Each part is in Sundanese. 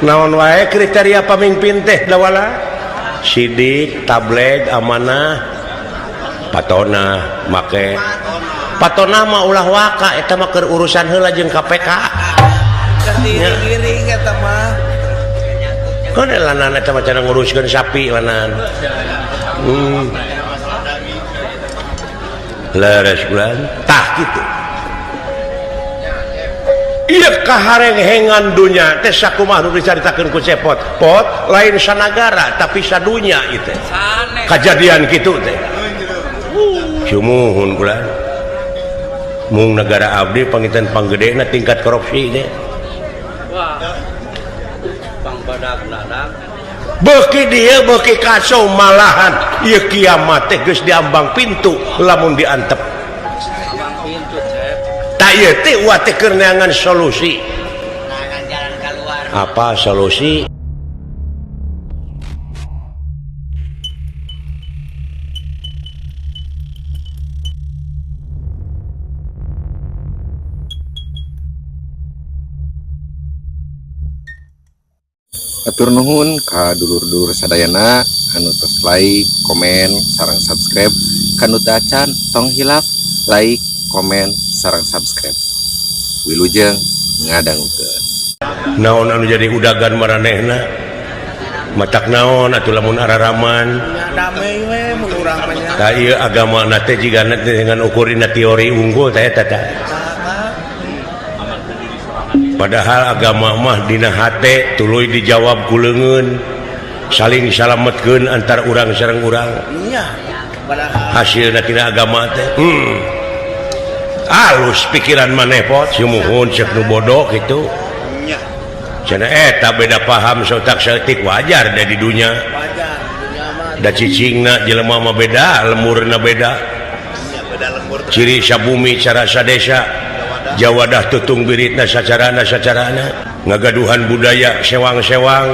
naon wae kriteria pamimpin teh dawala sidik tableg amanah patona make patona mah ulah waka eta mah keur urusan heula jeung KPK giring eta mah kan lanan eta mah cara nguruskeun sapi lanan leres bulan tah kitu iya kaharenghengan dunya teh sakumaha nu dicaritakeun ku Cepot pot lain sanagara tapi sadunya itu kejadian kitu teh sumuhun bulan mung negara abdi panginten panggedena tingkat korupsi teh wah pangbadag nanak beuki dieu beuki kacau malahan ieu kiamat teh geus diambang pintu lamun diantep tak ieu teh wa teh keur neangan solusi jalan keluar apa solusi atur nuhun ka dulur-dulur sadayana anu tos like, komen, sareng subscribe kanu teu acan tong hilap like, komen, sareng subscribe wilujeng ngadangkeun naon anu jadi udagan maranehna matak naon atuh lamun araraman damai we mun urang mah nya da ieu agama na teh jigana dengan ukurina teori unggul teh eta tah padahal agama mah dina hate tuluy dijawab ku leungeun saling salametkeun antar urang sareng urang iya padahal hasilna tina agama teh alus pikiran maneh pot sumuhun ceuk nu bodoh kitu iya cenah eta beda paham sautak saeutik wajar da di dunya wajar dunya mah da cicingna jelema mah beda lemurna beda iya beda lembur ciri sabumi cara sadesa jawadah tutung biritna sacarana ngagaduhan budaya sewang-sewang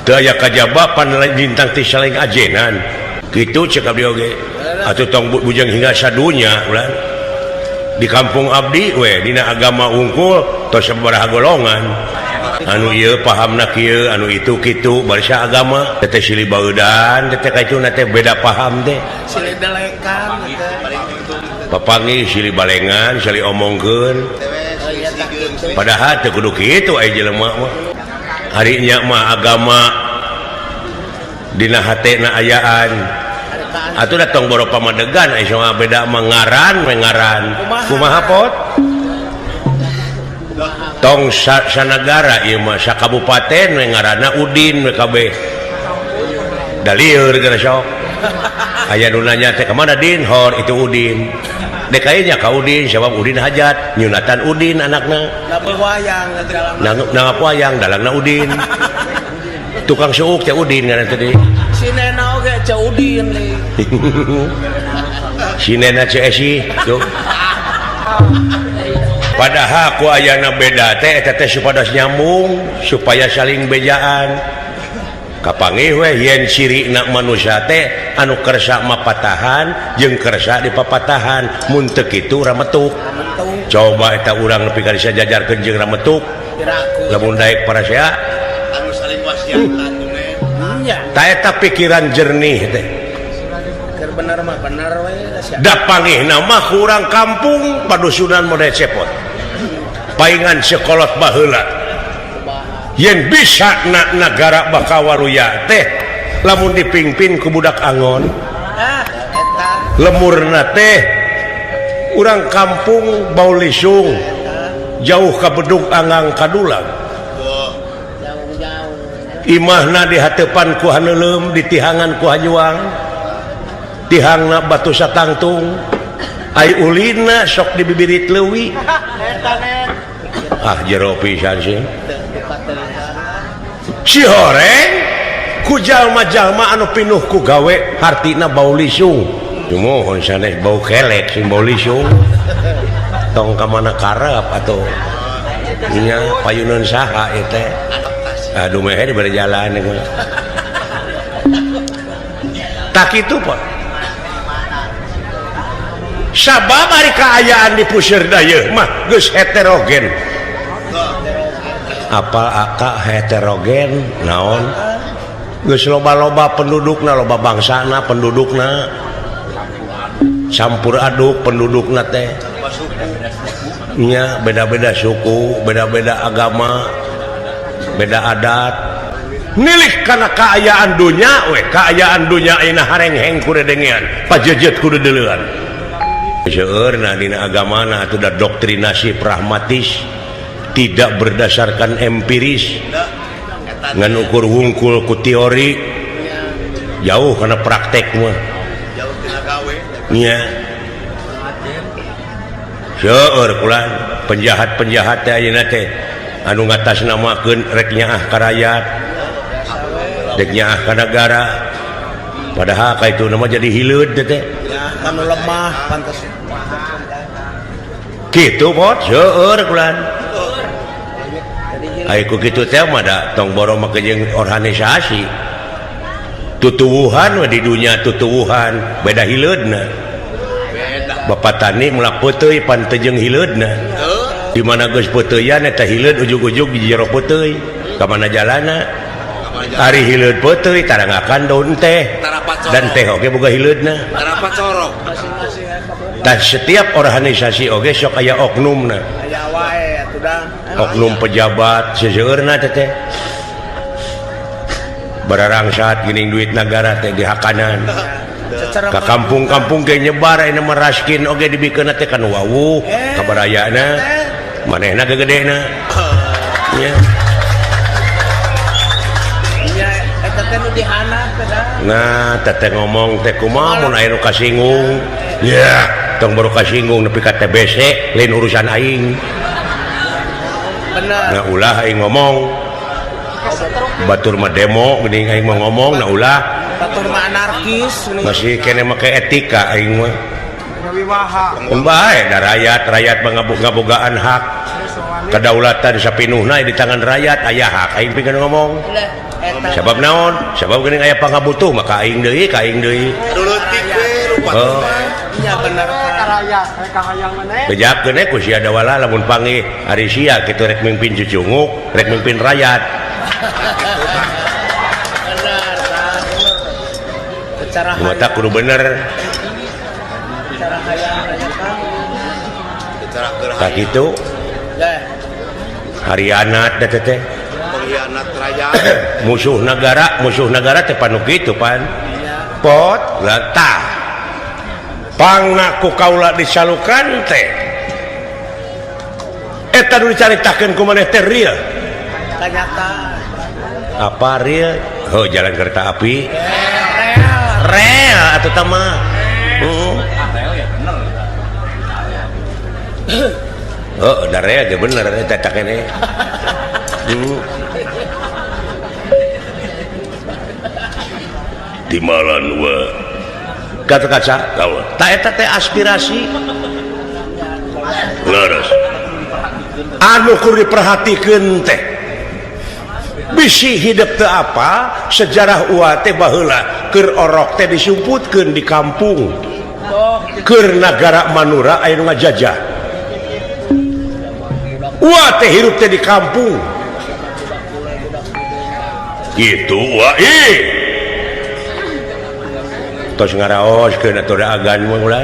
teu aya kajabapan lintang ti saling ajenan kitu cek abdi oge atuh tong bujang hingga sadunya ulah di kampung abdi we dina agama unggul tos sabaraha golongan anu ieu pahamna kieu anu itu kitu barisa agama teh silih baeudan teh kaituna teh beda paham teh silih dalekan papangi silih balengan silih omongkeun padahal teu kudu kitu aya jelema mah harinya mah agama dina hatena ayaan atuh datang boro pamadegan aya soal beda mah ngaran kumaha pot tong sanagara ieu mah sakabupaten we ngaranna Udin we kabeh dalieur gara sok aya nu nanya teh ka mana Din hor itu Udin dek aya nya ka Udin sabab Udin hajat nyunatan Udin anakna wayang nangap wayang dalangna Udin tukang suuk teh Udin ngaran teh si nena oge ca Udin nih si nena CSI tuh padahal ku ayana beda teh eta teh supados nyambung supaya saling bejaan kapangih we yen cirina manusia teh anu kersa mapatahan jeung kersa dipapatahan mun teu kitu rametuk coba eta urang nepi ka disajajarkeun jeung rametuk lamun daek parasea anu saling wasiatan nya ta eta pikiran jernih teh keur bener mah bener we da pangihna mah urang kampung padusunan model Cepot paingan sekolot baheula yen bisa negara bakawaruya teh lamun dipingpin ku budak angon lemurna teh urang kampung bau lisung jauh ka bedug anggang kadulang imahna di hatepan ku haneulem ditihangan ku hajuang tihangna batu satangtung ai ulina sok di bibirit leuwih jero pisan sih si horeng ku jalma-jalma anu pinuh ku gawe hartina bau lisung mohon sanes bau kelek sing bau lisung tong ka mana karep atau nya payunan saha ieu teh aduh meh di bari jalan tak kitu pot sabab ari kaayaan di puseur dayeuh mah geus heterogen apal aka heterogen naon geus loba-loba pendudukna loba bangsana pendudukna campur aduk pendudukna teh nya beda-beda suku beda-beda agama beda adat nilih kana kaayaan dunya we kaayaan dunya ayeuna harengheng ku dedengean pajejet ku deuleuan seueurna dina agamana atuh da doktrinasi pragmatis tidak berdasarkan empiris ngan ukur wungkul ku teori jauh kana praktek mah jauh tina gawe nya seueur kulan penjahat-penjahat teh ayeuna teh anu ngatasnamakeun rek nyaah ka rakyat rek nyaah ka negara padahal ka itu nama jadi hileud teh ya anu lemah pantes kitu pot seueur kulan aya ku kitu teh mah da tong boro make jeung organisasi tutuwuhan we di dunya tutuwuhan beda hileudna Bapak tani mulak peuteui pan teu jeung hileudna di mana geus peuteyan eta hileud ujug-ujug di jero peuteui ka mana jalanna ari hileud peuteui tarangakan daun teh dan teh oge boga hileudna tarapat corok dan setiap organisasi oge sok aya oknumna aya wae atuh da oknum pejabat seseueurna teh bararang saat geuning duit negara teh dihakanan ka kampung-kampung ge nyebar aya meraskin oge dibikeun teh kan wawuh kabarayana manehna gegedena nya nya eta teh nu dihanap teh da nah teteh ngomong teh kumaha mun aya nu kasinggung ya tong baru kasinggung nepi ka TBC lain urusan aing bener nah ulah aing ngomong batur mah demo geuning aing mah ngomong nah ulah batur mah anarkis masih kene make etika aing mah wiwaha bae da rakyat ngabogaan hak kedaulatan sapinuhna di tangan rakyat aya hak aing pikeun ngomong sabab naon sabab geuning aya pangabutuh maka aing deui ka aing deui dulutik we rupa nya bener ka rakyat rek hayang maneh bejakeun ku sia da wala lamun panggih ari sia kitu rek mimpin cucunguk rek mimpin rakyat cara mata kudu bener cara hayang rakyat cara tak kitu harianat da teh pengkhianat rakyat musuh negara teh panu kitu pan pot latah pangna ku kaula disalukan teh eta nu dicaritakeun ku maneh teh real kenyataan apa real jalan kereta api real atuh tah mah da real ge bener eta tak kene timalan wa kata-kata kaula ta eta teh aspirasi leres anu kudu diperhatikeun teh bisi hidup teu apa sejarah uat teh baheula keur orok teh disumputkeun di kampung keur nagara manura aya nu ngajajah uat teh hirup teh di kampung gitu wa tos ngaraoskeun atuh da agan mah ulah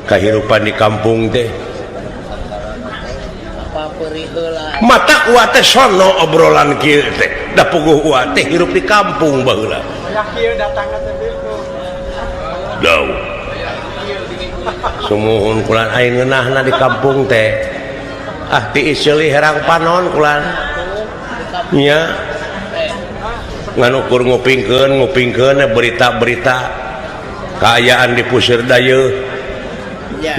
kahirupan di kampung teh mata uat teh sono obrolan kieu teh da puguh uat teh hirup di kampung baheula kieu datangna teh bitu daw sumuhun kulan aing ngeunahna di kampung teh ti isili herang panon kulan nya ngan ukur ngupingkeun berita-berita kaayaan di puseur dayeuh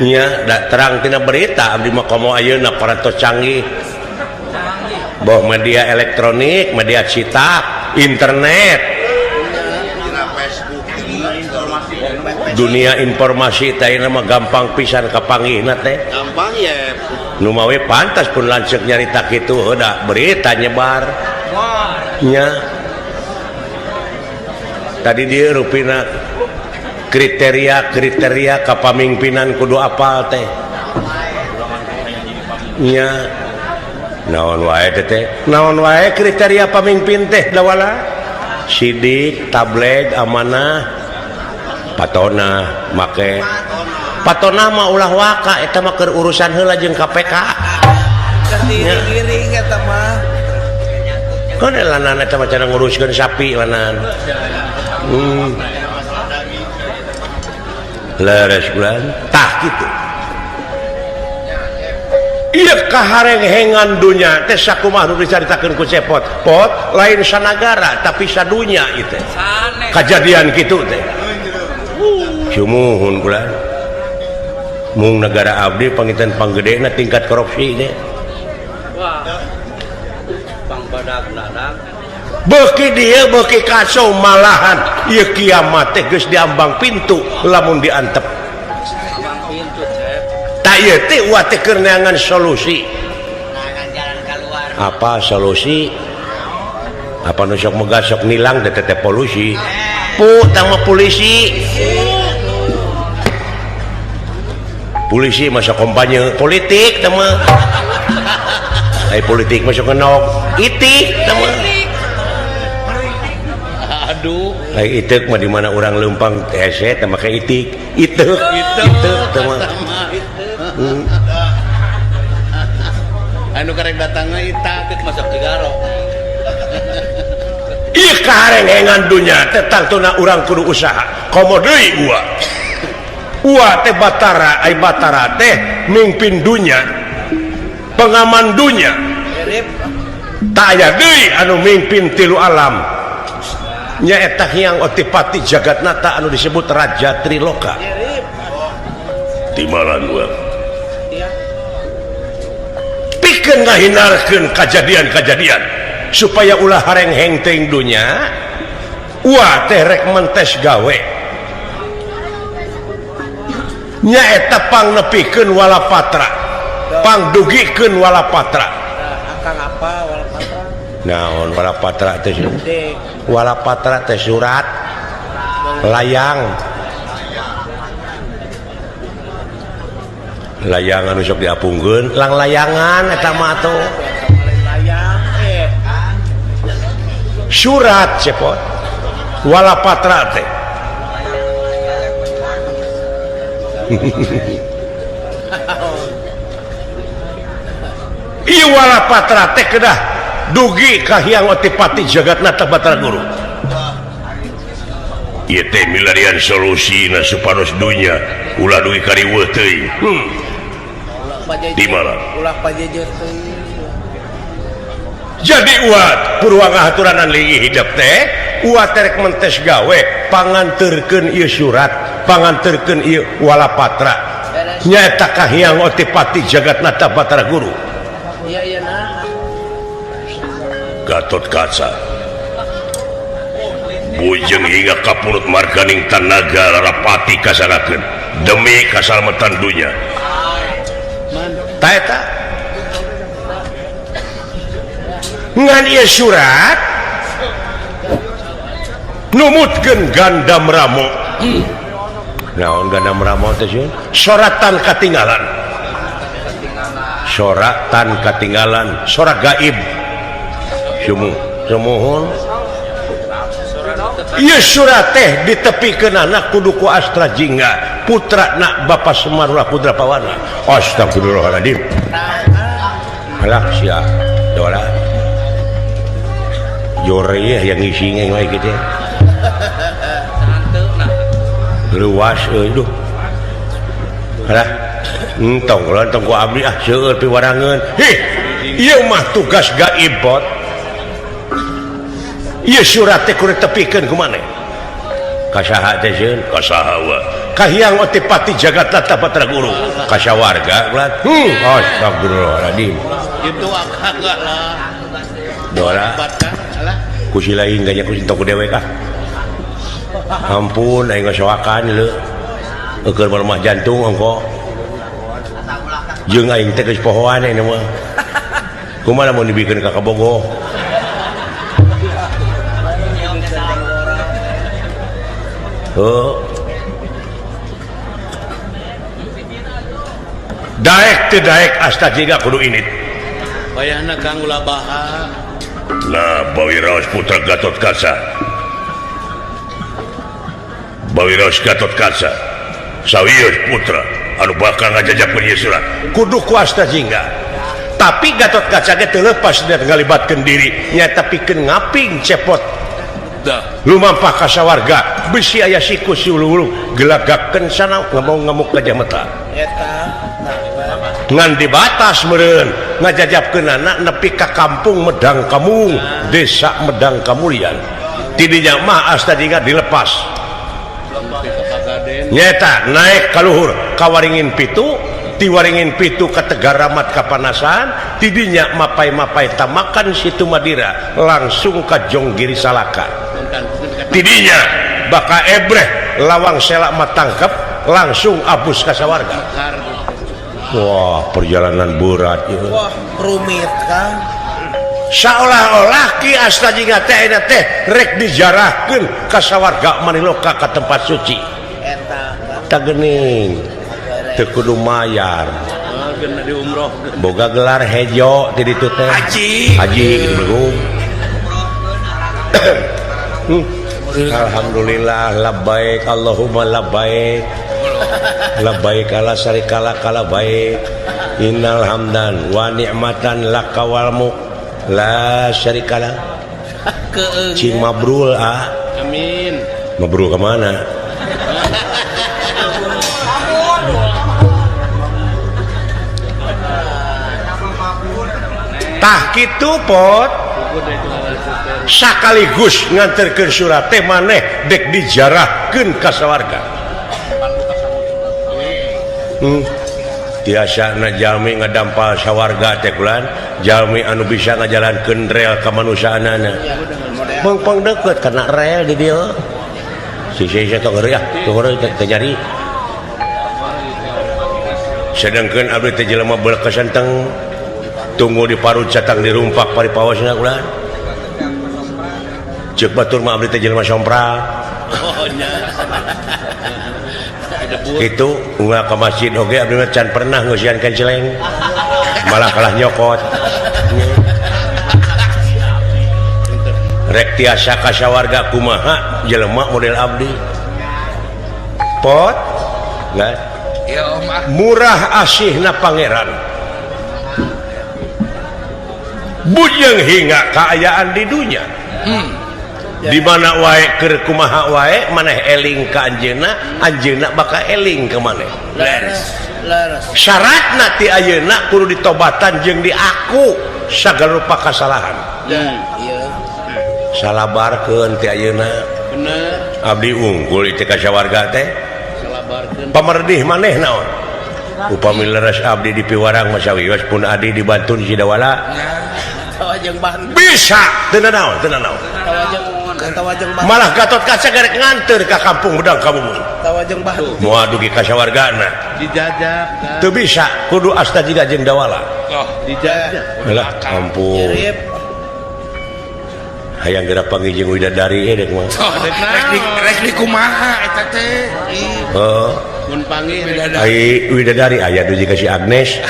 nya da terang tina berita abdi mah komo ayeuna parantos canggih boh media elektronik media cetak internet dunia informasi teh mah gampang pisan kapanggihna teh gampang ya nu mawe pantas pun lanceuk nyarita kitu heuda berita nyebar nya tadi dia rupina kriteria kapamimpinan kudu apal teh nya naon wae teh naon wae kriteria pamimpin teh dawala sidik tableg amanah patona make patona mah ulah waka eta mah keur urusan heula jeung KPK giring eta mah kan lanan eta mah cara nguruskeun sapi lanan leres bulan tah kitu ieu kaharenghengan dunya teh sakumaha nu dicaritakeun ku Cepot pot lain sanagara tapi sadunya ieu kajadian kitu teh sumuhun bulan mung negara abdi panginten panggedena tingkat korupsi teh wah pangbadag nanak beuki dia beuki kacau malahan ieu kiamat teh geus diambang pintu lamun diantep abang pintu cep tak ieu teh ulah teh keur neangan solusi jalan keluar apa solusi apa nu sok megah sok nilang teh teh polusi pu tama polisi polisi masa kampanye politik tama ai politik masuk kenok itik tama aduh ai itek mah di mana orang lempang hese tama ka itik itek tama anu karek datangna itak masuk cigaro ieu kaharengengan dunya teh tangtuna urang kudu usaha komo deui Ua teh batara ai batara teh mimpin dunya pengaman dunya tak aya deui anu mimpin tilu alam nyaeta Hyang Otipati Jagatnata anu disebut Raja Triloka timalan gua pikeun ngahinarkeun kajadian-kajadian supaya ulah harengheng teuing dunya ua teh rek mentes gawe nyaeta pangnepikeun walapatra pangdugikeun walapatra akang apa walapatra naon walapatra teh walapatra teh surat layang anu sok diapungkeun lang layangan eta mah atuh layang surat cepot walapatra teh ieu walapatra teh kedah dugi ka Hyang Otipati Jagatnata Batara Guru ieu teh milarian solusina supados dunya ulah dugi kariweuh teuing di mana ulah pajejer teuing jadi uat purwa ngahaturanan lingih hidup teh uat terek mentes gawe panganterkeun ieu surat panganterkeun ieu walapatra nyaeta ka Hyang Otipati Jagatnata Batara Guru iya nah Gatot Kaca bujeng hingga kapurut marganing tanaga larapati kasanakeun demi kasalamatan dunya ta eta ngan ieu surat numutkeun Gandam Ramo naon Gandam Ramo teh soratan katinggalan sorak gaib sumuhun ieu surat teh ditepikeun anak kudu ku Astra Jingga putrana Bapak Semarula Putrapawana astagfirullahaladzim alah sia dola jore yang ngisi wae kitu luas euy duh alah entong ku abdi seueur piwarangeun ieu mah tugas gaib bot ieu surat teh kudu tepikeun ku maneh ka saha teh sieun ka saha wa ka Hyang Otipati Jagatnata Batara Guru ka sawarga ulah astagfirullahaladzim itu agak lah dola ku si lain ganya ku sinto ku dewek ampun aing ngasoakan leu keur melemah jantung engko jeung aing teh geus pohoan ini mah kumaha mun dibikeun ka kabogoh daek teu daek Asta Jingga kudu init bayahna Kang ulah baha. Nah, Bawiraos putra Gatot Kaca. Bawiraos Gatot Kaca. Sawiyeus putra anu bakal ngajajakeun ieu surat. Kudu ku asta jingga. Tapi Gatot Kaca ge teu leupas dan ngalibatkeun diri nyaeta pikeun ngaping cepot. Lumampah ka sawarga bisi aya siku si ulu-ulu gelagakeun sana ngamuk ka jameta. Eta Ngan di batas meureun ngajajabkeun anak nepi ka kampung Medang Kamung, desa Medang Kamulian. Ti dinya mah asta jingga dilepas. Nyata naik ka luhur ka Waringin Pitu, ti Waringin Pitu ka Tegaramat kapanasan, tidinya mapai-mapai tamakan situ Madira langsung ka Jonggiri Salaka. Tidinya baka ebreh lawang selak matangkep langsung abus ka sawarga. Wah, perjalanan berat ya. wah rumit Kang. Seolah-olah ki asta jingga teh eta teh rek dijarahkeun ka sawarga Maniloka ka tempat suci. Eta Geuning teu kudu mayar, geuna di umroh. boga gelar hejo ti ditu teh haji belum. Alhamdulillah labbaik Allahumma labbaik labbaik ala syarikala kala baik innal hamdan wa ni'matan laka wal mulk la syarikala. Cing mabrul Amin. mabrul ke mana? Tah kitu pot sakaligus nganterkeun surat teh maneh dek dijarahkeun ka sawarga. Tiasana jalmi ngadampal sawarga teh kulan jalmi anu bisa ngajalankeun rel kamanusaanana. Pang deukeut kana rel di dieu. Si tong ngeureun tong ngeureun teh nyari. Sedengkeun abdi teh jelema beul kesenteng tunggu di parut catang dirumpak paripawasna ulah ceuk batur mah abdi teh jelema sompra. Oh nya. Kitu unggal ka masjid oge abdi mah can pernah ngeusian kenceleng malah kalah nyokot. Rek tiasa ka sawarga kumaha jelema model abdi pot nggak murah asihna pangeran bujang hingga keayaan di dunia. Di mana wae keur kumaha wae maneh eling ka anjeunna bakal eling ke maneh. Leres. Syaratna ti ayeuna kudu ditobatan jeung diaku sagala rupa kasalahan. Iya. Salabarkeun ti ayeuna. Bener. Abdi unggul itu ka sawarga teh. Salabarkeun. Pamerdih maneh naon? Upami leres abdi di piwarang masawios pun adi dibantu di Sidawala. Tawajeng bahan. Bisa teu naon. Tawajeng bahan. Malah Gatot Kaca garek nganter ka kampung Medang Kamung. Tawajeng bahan. Moal dugi ka sawargana. Dijajak. Teu bisa kudu asta jiga jeung Dawala. Oh, dijajak. Lah ampun. Irip. Hayang geura panggih jeung widadari dek mah. Rek di kumaha eta teh? Heeh. Mun panggih Ai widadari aya duji ka si Agnes.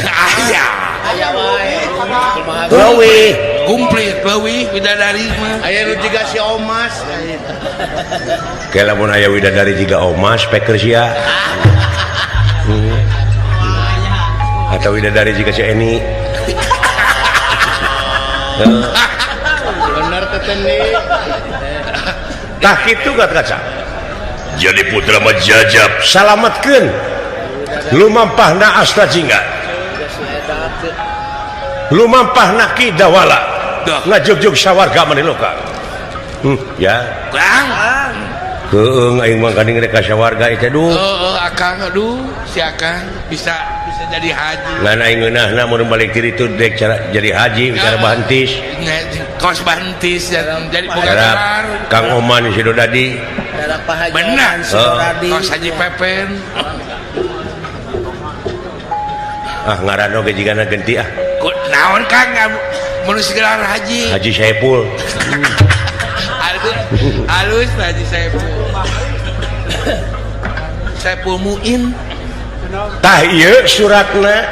aya wae. Kumaha Leuwih. Kumplit leuwih widadari mah. aya nu jiga si Omas. Ke lamun aya widadari jiga Omas peker sia. Atau widadari jiga si Eni. Bener teh nih. Tah kitu Gatot Kaca. Jadi putra mah jajab salametkeun lumampahna asta jingga. Lumampahna Ki Dawala. Ngajugjug sawarga Maniloka. Ya. Kang. Heung aing mah gandeng rek ka sawarga eta duh. Akang aduh si Akang bisa jadi haji. Ngan aing ngeunahna mun balik diri itu dek cara jadi haji cara bahentis. Kos bantis jadi boga Cara gelar. Kang Oman si Dodadi. Daerah Pahajawan Benar. Sidoradi. Kos Haji Pepen. Ah ngaran oge jigana genti ah. Kok naon Kang mun gelar haji. Haji Saipul. Halus Haji Saipul. Saipul Muin. Tah ieu suratna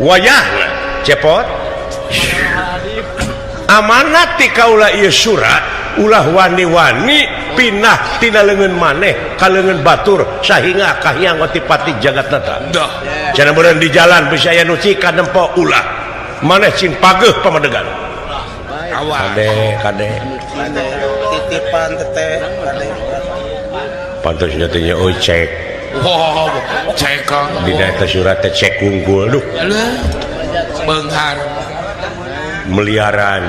wayahna cepot amanat ti kaula ieu surat ulah wani-wani pindah tina leungeun maneh ka leungeun batur sahinga kahyang otipati jagatnata dah cenah beureun di jalan bisa aya nu cika nempo ulah maneh cing pageuh pamadegan awas kade titipan teteh kade pantosnya teh nya euy cek wow cekang dina eta surat teh cek unggul duh alah beunghar miliaran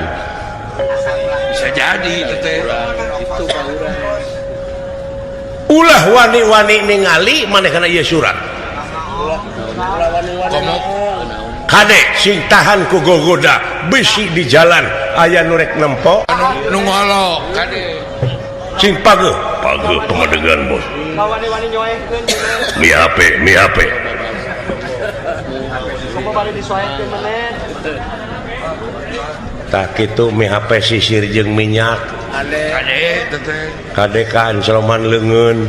bisa jadi teteh ulah wani-wani ningali manehna ieu surat komo kade sing tahan ku gogoda bisi di jalan aya nu rek nempo nu ngolo kade sing pageuh pamadegan bos wani-wani nyoekeun mi HP coba bari disoekeun maneh tak kitu mi HP sisir jeung minyak kade teteh kade ka ancloman leungeun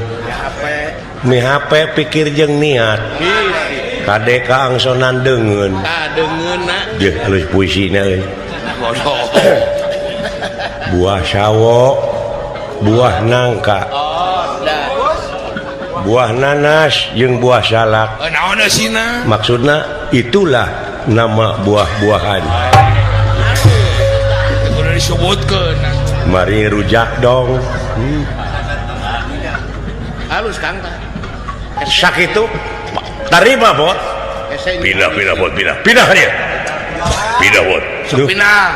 mi HP pikir jeung niat kade ka angsonan deungeun deungeunna Geuh halus puisina euy bodoh buah sawo buah nangka buah nanas jeung buah salak naon sina maksudna itulah nama buah-buahan udah disebutkeun mari rujak dong halus Kang tah sakitu tarima bot pindah bot pindah dia pindah bot duh pindah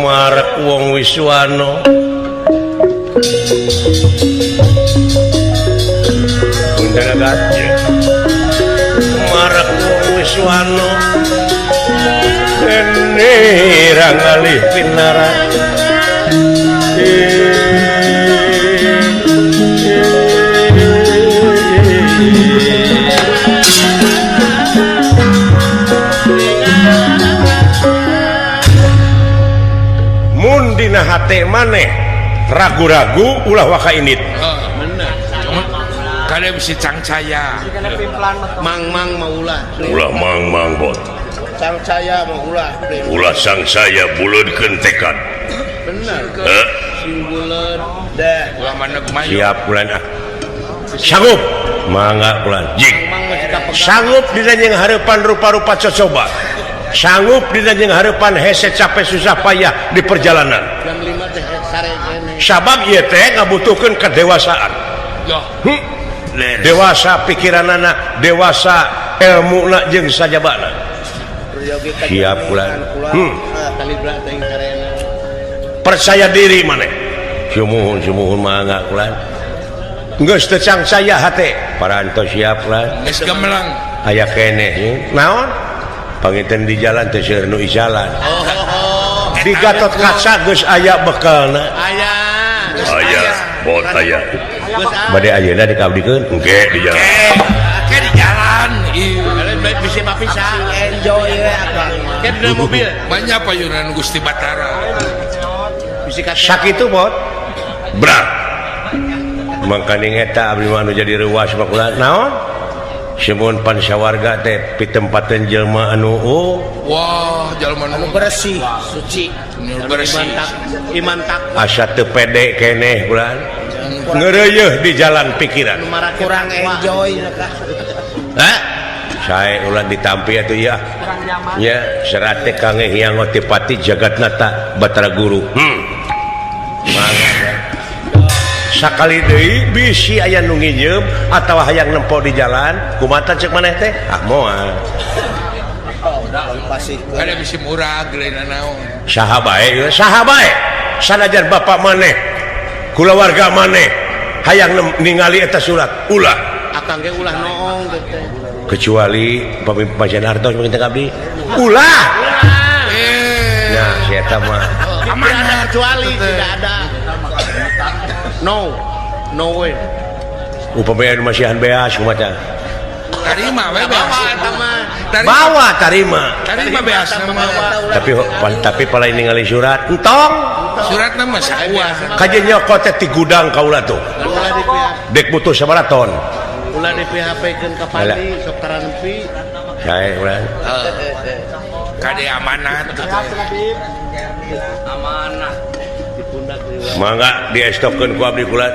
marek wong Wiswano punten agatnya marek wong Wiswano ene rangalih pinara mun dina hate maneh ragu-ragu ulah wakainit bener kade bisa cangcaya kana pimplan mang maulah mang bot sang saya maulah ulah sang saya buleudkeun tekad bener sing buleud dah ulah maneg mayu siap bulan sanggup mangga bulan jing sanggup dina jeung hareupan rupa-rupa cocoba sanggup dina jeung hareupan hese capek susah payah di perjalanan jam 5 teh sare kene sabab ieu teh ngabutuhkeun kedewasaan dah dewasa pikiranana dewasa ilmuna jeung sajabana siap bulan kalibra teh sarena percaya diri maneh sumuhun mangga bulan geus teu cangcaya hate parantos siap bulan geus gemelang aya keneh naon panginten di jalan teh seueur nu jalan di Gatot Kaca geus aya bekalna aya bot aya bade ayeuna dikabdikeun engke di jalan ke di jalan bisa bisa enjoy we akang kan di mobil banyak payunan Gusti Batara bisa sakitu bot berat mangkaning eta abdi mah nu jadi reuas makulah naon Simun pan sawarga teh pitempaten jelema anu wah jalma anu bersih suci bersih iman tak asa teu pede keneh bulan ngeureuyeun di jalan pikiran kurang enjoy sae ulah ditampi atuh ya nya serat teh kangge hyang otipati jagatnata Batara Guru sakali deui bisi aya nu ngijeup atawa hayang nempo di jalan kumaha cek maneh teh moal pasti ada bisi murah geleuna naon saha bae sanajan bapak maneh kulawarga maneh hayang ningali eta surat ulah akang ge ulah noong teh kecuali pamimpin hartos mungkin abdi ulah nah si eta mah aman kecuali tidak ada no way upamanya masihan beas kumaha tarima we bawa tarima beas tapi palain ningali surat entong surat nama saeuah kajen nyokot teh ti gudang kaula tuh dek butuh sabaraha ton ulah di PHP-keun ka Pandi sok taraneupi saya ulah kade amanat mangga diestopkeun ku abdi kula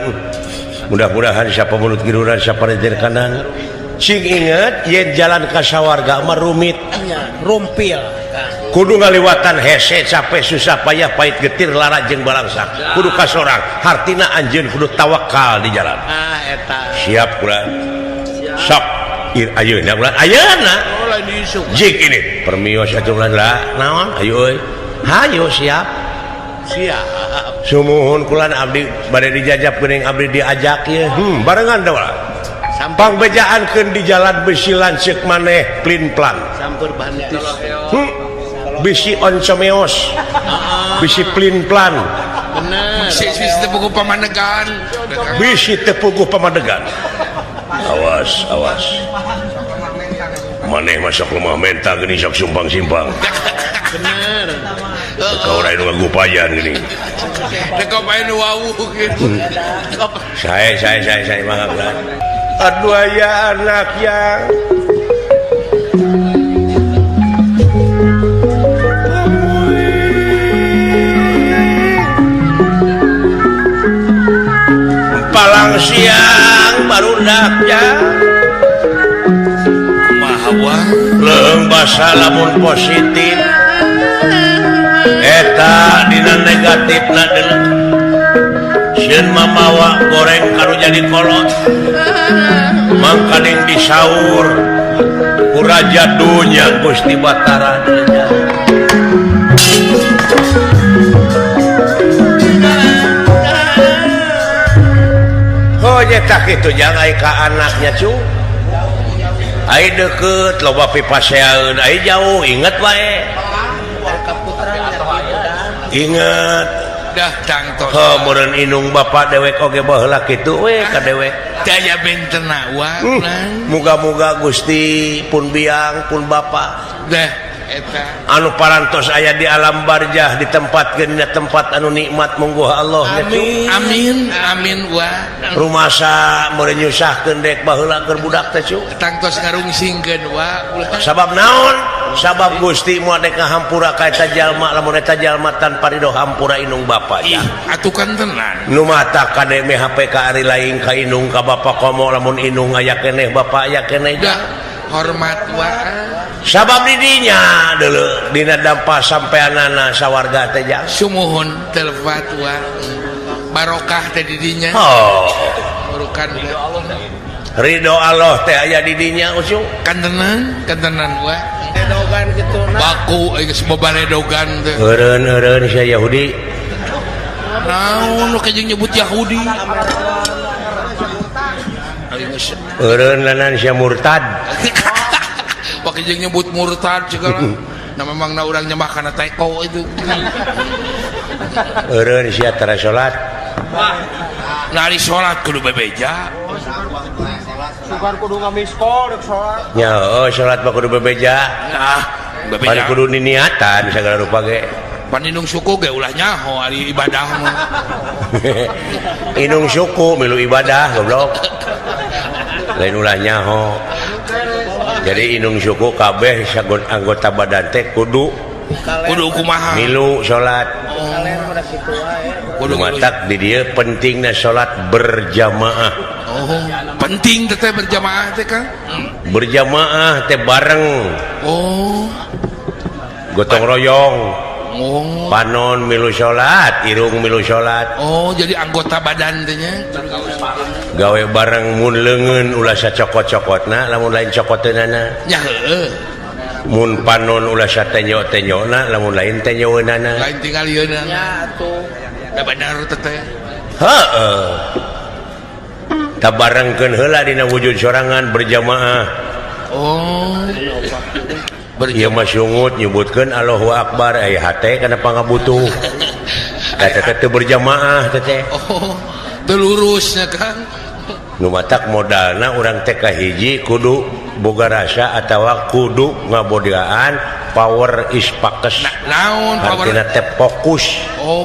mudah-mudahan siapa mulut giruran siapa rejer kanan sing inget yen jalan ka sawarga mah rumit rumpil kudu ngaliwatan hese capek susah payah pahit getir lara jeung balangsak kudu kasorang hartina anjeun kudu tawakal di jalan eta siap kula sok ayeuna bulan ayeuna jik ini permios atuh bulan lah naon ayo euy hayo siap sumuhun kulan abdi bade dijajab geuning abdi diajak ye barengan da ulah sampang bejaankeun di jalan besi lanceuk maneh plin-plan campur bantis bisi oncomeos bisi plin-plan bener bisi tepuguh pamanegan bisi tepuguh pamadegan awas maneh masuk rumah menta geuning sok sumpang-simpang bener kau lain ngagupayan gini dekau main wau gitu saya mangga bulan aduh aya anak yang palang siang baru naknya mahawa leung basa lamun positif eta dina negatifna deuleu sieun mamawa goreng kanu jadi kolot mangkaning disaur ku raja dunya Gusti Batara oh nyata kitu jang ai ka anaknya cu ai deukeut loba pipaseaeun ai jauh inget wae ingat dah tangtos meureun inung bapak dewek oge baheula kitu we ka dewek daya bentena wa muga-muga Gusti pun biang pun bapak dah eta anu parantos aya di alam barjah ditempatkeun dina tempat anu nikmat mungguh Allah amin wa rumasa meureun nyusahkeun dek baheula keur budak teh cu tangtos ngarungsingkeun wa sabab naon sabab Gusti moal dek ngahampura ka eta jalma lamun eta jalma tanpa ridho hampura inung bapa ya atuh kan tenan nu mata kade me HP ka ari lain ka inung ka bapa komo lamun inung aya keneh bapa aya keneh dah hormat wa sabab didinya deuleu dina dampa sampeanana sawarga teh jang sumuhun telfat wa barokah teh didinya barokan ridho Allah teh aya didinya usung kan tenan wa dedogan gitu baku geus bobaredogan teh eureun sia Yahudi naon nu kajeng nyebut Yahudi eureun lanan sia murtad pakai jeung nyebut murtad segala nah memang na urang nyembah kana teko itu eureun sia tara salat nari salat kudu bebeja sugan kudu ngamiskol dek salat nya salat mah kudu bebeja nah pan bebeja kudu niniatan sagala rupa ge paninung suku ge ulah nyaho ari ibadah mah inung suku milu ibadah goblok lain ulah nyaho jadi inung suku kabeh sagon anggota badan teh kudu kumaha milu salat kalian udah kitu wae kudu matak di dieu pentingna salat berjamaah penting teh berjamaah teh kan berjamaah teh bareng gotong royong panon milu salat irung milu salat jadi anggota badan teh nya gawe bareng mun leungeun ulah sacokot-cokotna lamun lain cokoteunana nya heueuh mun panon ulah satenyo-tenyona lamun lain tenyoeunana lain tinggal yeuna nya atuh da bener teh heueuh tabarengkeun heula dina wujud sorangan berjamaah ieu mah sungut nyebutkeun Allahu Akbar aya hate kana pangabutuh eta teh berjamaah teh teu lurusnya kan nu matak modalna urang teh kahiji kudu boga rasa atawa kudu ngabogaan power is pakes naon power artina teh fokus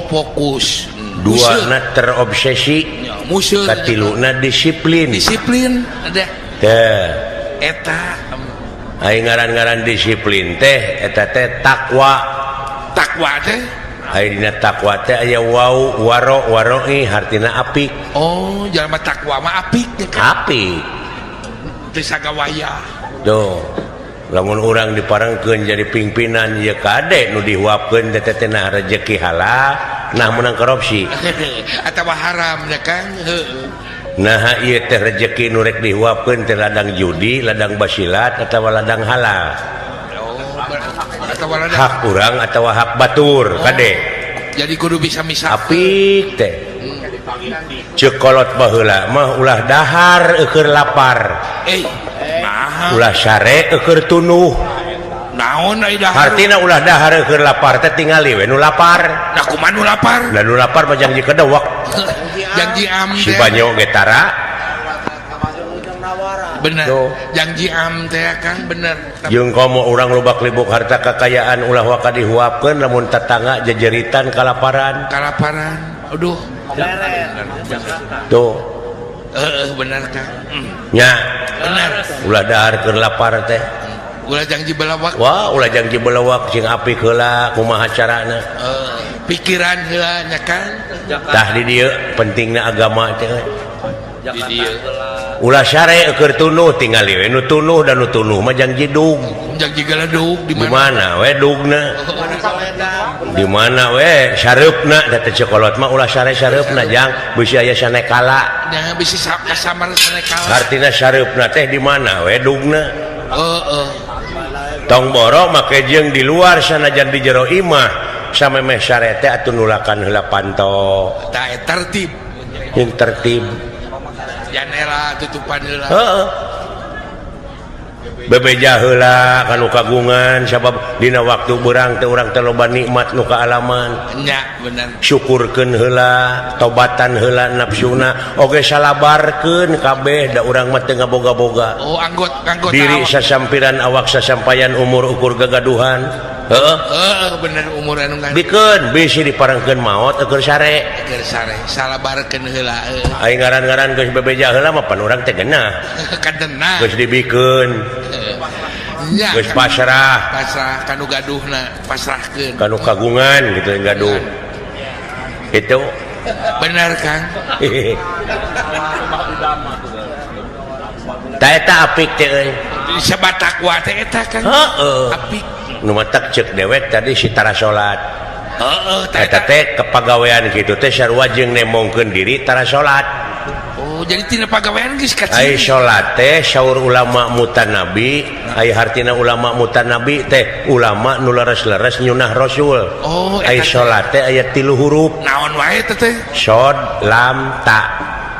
fokus duana terobsesi katiluna disiplin ada teh eta Aing ngaran-ngaran disiplin teh eta teh takwa. Takwa teh Aya dina takwa teh aya wau waroi hartina apik. oh jalma takwa mah apik ya kan Apik. teu sagawaya Tuh. Lamun urang diparengkeun jadi pimpinan ieu kade nu dihuapkeun teh teh nah rezeki halal nah menang korupsi. atawa haram ya kan heueuh Nah ieu teh rezeki nu rek dihuapkeun teh ladang judi, ladang basilat atawa ladang halal. atawa ladang Hak urang atawa hak batur kade. jadi kudu bisa misah Apik teh. Ceuk kolot baheula mah ulah dahar eukeur lapar. nah Ulah syare eukeur tunuh. naon ai dahar Artina ulah dahar eukeur lapar teh tingali we nu lapar. da kumaha nu lapar Da nu lapar mah janji kedewek. janji am Si teh banyo ge tara. bener Tuh. janji am teh Kang bener Jeung komo urang lobak libuk harta kekayaan ulah waka dihuapkeun lamun tetangga jejeritan kalaparan. kalaparan aduh Tuh. bener Kang Nya bener ulah dahar keur lapar teh. ulah janji belawak Wah ulah janji belewak sing apik heula kumaha carana. pikiran heula nya kan Tah di dieu pentingna agama teh. di dieu Ulah syare eukeur tunuh tingali we nu tunuh dan nu tunuh mah janji dug. janji galedug di Di mana mana we dugna? Di mana we sareupna da teh cekolot mah ulah syare sareupna jang beusi aya sanekala. nya bisa kasamar sanekala Artina sareupna teh di mana we dugna? heeh Tong boro make jeung di luar sanajan di jero imah samemeh syare teh atuh nulakan heula panto. tah tertib Yang tertib. janela tutupan heula Heeh. Bebeja heula kanu kagungan sabab dina waktu beurang teh urang teh loba nikmat nu kaalaman. nya bener Syukurkeun heula, tobatan heula nafsuna, oge salabarkeun kabeh da urang mah teu ngaboga-boga. oh anggot Diri sasampiran awak sasampayan umur ukur gagaduhan. Heeh. bener umur anu ngadu Bikeun bisi diparengkeun maot eukeur sare. keur sare salabarkeun heula Aing ngaran-ngaran geus bebeja heula mah pan urang teh genah. kadena Geus dibikeun, nya geus pasrah. pasrah kanu gaduhna pasrahkeun Kanu kagungan gitu gaduh itu bener Kang tak eta apik teh euy. disebut takwa teh eta Kang Heeh. apik Nu matak ceuk dewek tadi si tara salat heeh eta teh kepagawean kitu teh sarua jeung nemongkeun diri tara salat. oh jadi tina pagawean geus Ai kacil salat teh saur ulama mutanabi ai hartina ulama mutanabi teh ulama nu leres-leres nyunah rasul. Oh, Ai eta salat teh aya 3 huruf naon wae teh teh shod lam ta.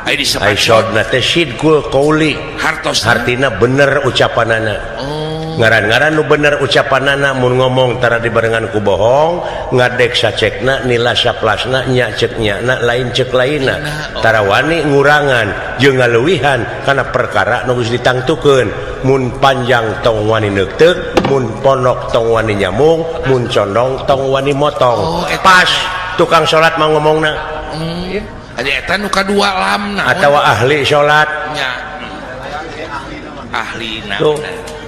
ai Ai disebut shodna teh sidqul qauli hartos artina bener ucapanana. oh Ngaran-ngaran nu bener ucapanana mun ngomong tara dibarengan ku bohong ngadek sacekna nila saplasna nya ceuk nyana lain ceuk lainna tara wani ngurangan jeung ngaleuwihan kana perkara nu geus ditangtukeun mun panjang tong wani neuteuk mun pondok tong wani nyambung mun condong tong wani motong. Pas tukang salat mah ngomongna ada eta nu kadua lamna atawa ahli salat nya ahli Tuh.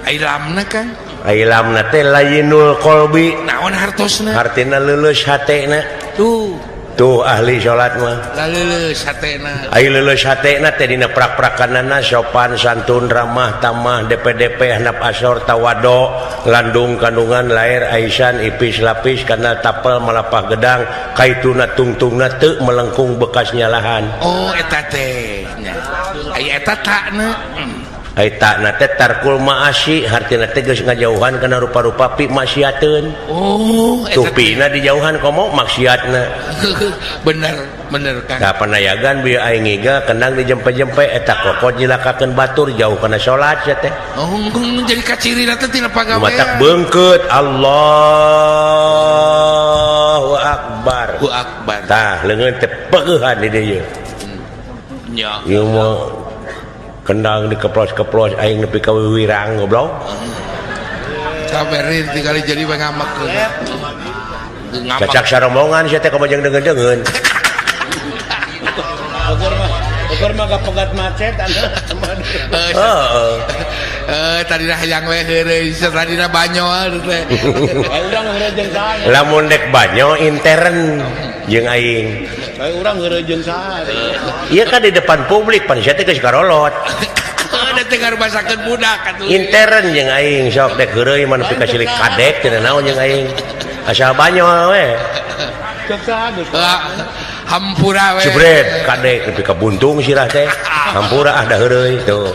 ai lamna Kang ailamna teh layinul qalbi naon hartosna artina leuleus hatena. tuh Ahli salat mah laleus hatena ai leuleus hatena teh dina prak-prakanana sopan santun ramah tamah DP handap asor tawado landung kandungan lair aisan ipis lapis kana tapel malapah gedang kaituna tungtungna teu melengkung bekas nyalahan. oh eta teh nya ai eta takna Ai takna teh tarkul maasi hartina teh geus ngajauhan kana rupa-rupa pi maksiateun. oh eta Tupina dijauhan komo maksiatna. bener Kang Da panayagan bieu aing ngiga kendang dijempe-jempe eta kokot jilakakeun batur jauh kana salat sia teh. oh jadi kacirina teh tina pagawean Matak beungkeut Allahu Akbar. Allahu Akbar Tah leungeun teh peueuhan di dieu. nya Ieu mah kendang dikeplos-keplos aing nepi ka wiwirang goblok. kaberin tinggal jadi ngamak Cacak sarombongan sia teh ka bajang deungeun-deungeun. ukur mah pegat macet anu. Tadi dah hayang we heureuy tadina banyo teh. Urang heureuy jeung saha. Lamun dek banyo intern jeung aing. Urang heureuy jeung saha. Iya kan di depan publik pan sia teh geus karolot. Ada teh ngarubasakeun budak atuh. Intern jeung aing sok dek heureuy mah nepi ka cilik kadek cenah naon jeung aing. Asal banyo we. Cek saha geus. Hampura we. Jebret kadek nepi ka buntung sirah teh. Hampura ah da heureuy tuh.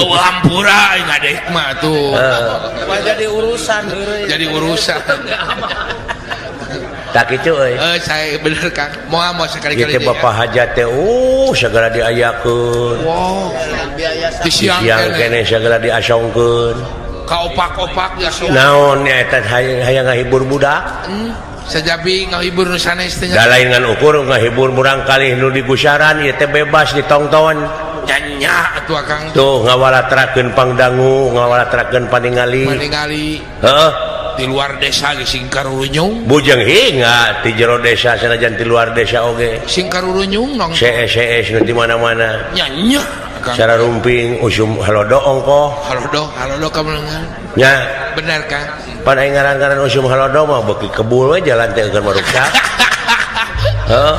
Oh hampura aing adek mah tuh. Jadi urusan heureuy. Jadi urusan. Tak kitu euy. Saya bener Kang. Moal sekali-kali. Ieu teh Bapak hajat teh sagala diayakeun. Wow. Biaya Di siang Kene sagala diasongkeun. Kaopak-opak ya so. Naon nya eta hayang ngahibur budak? Sajabi ngahibur nu sanes teh. Da lain ngan ukur ngahibur murang kalih nu digusaran ieu teh bebas ditonton. Nya atuh Kang. Tuh ngawalatrakeun pangdangu, ngawalatrakeun paningali. Paningali. Heeh. Di luar desa ge sing karurunyung. Bujeng hinga ti jero desa sanajan ti luar desa oge. Sing karurunyung nong. CS nu di mana-mana. Nya Kang. Cara rumping usum halodo ongko. Halodo kamelengan. Nya Bener Kang. pan aing ngaran-ngaran usum halodo mah beuki kebul we jalan teh keur maruksak. Heeh.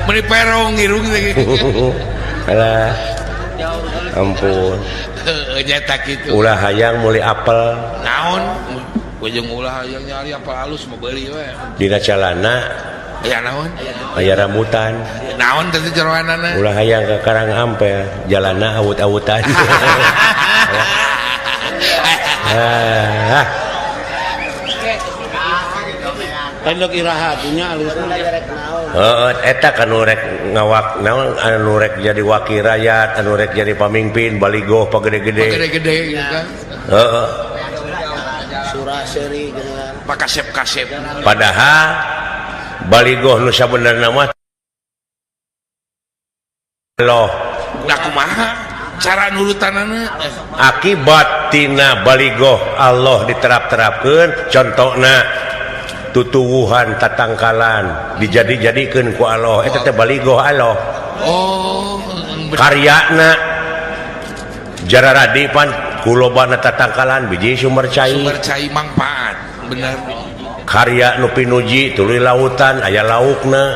Meni perong irung teh. Alah. Ampun. Nyata kitu. Ulah hayang meuli apel. Naon? Ujung ulah hayang nyari apel halus mau beuli we. Dina calana Aya naon? aya rambutan. Naon teh jeroanana? Ulah hayang ke Karang Ampel, jalanna awut-awutan. Endok iraha punya alusna rek naon. Heeh, eta kan nu rek ngawak naon anu rek jadi wakil rakyat, anu rek jadi pamimpin baligo pagede-gede. Gede-gede gitu kan. Heeh. Surah seri dengan Pakasep-kasep. Padahal baligo nu sabenerna mah Allah. Da kumaha cara nurutanana? Akibat tina baligo Allah diterap-terapkeun contohna tutuwuhan tatangkalan dijadi-jadikeun ku Allah eta teh baligo Allah. Oh, Karyana jararadi pan kulobana tatangkalan biji sumber cai. sumber cai manfaat. Bener. Karya nu pinuji tuluy lautan aya laukna.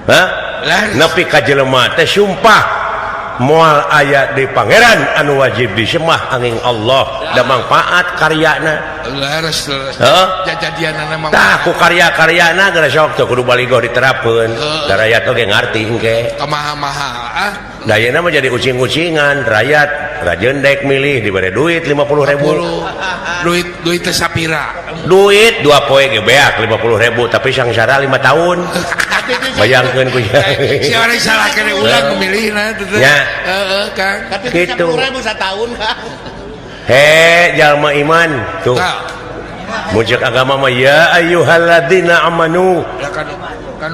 Hah? Nepi ka jelema teh sumpah moal aya di pangeran anu wajib disemah angin Allah da manfaat karyana. Leres. Heeh. Jajadianana mah. Tah ku karya-karyana geus sok teu kudu baligo diterapkeun. Da rakyat oge ngarti engke. Kamaha-maha ah. Da yeuna mah jadi ucing-ucingan rakyat rajeun dek milih dibere duit 50.000. Duit teh sapira? Duit 2 poe ge beak 50.000 tapi sangsara 5 tahun. Bayangkeun ku Si orang salah kene ulang memilihna teh. Ya. Heeh, Kang. tapi Gitu. 10.000 satahun Kang. He jalma iman tuh. Kang. Mujak agama mah ya ayyuhalladzina amanu. Ya kan.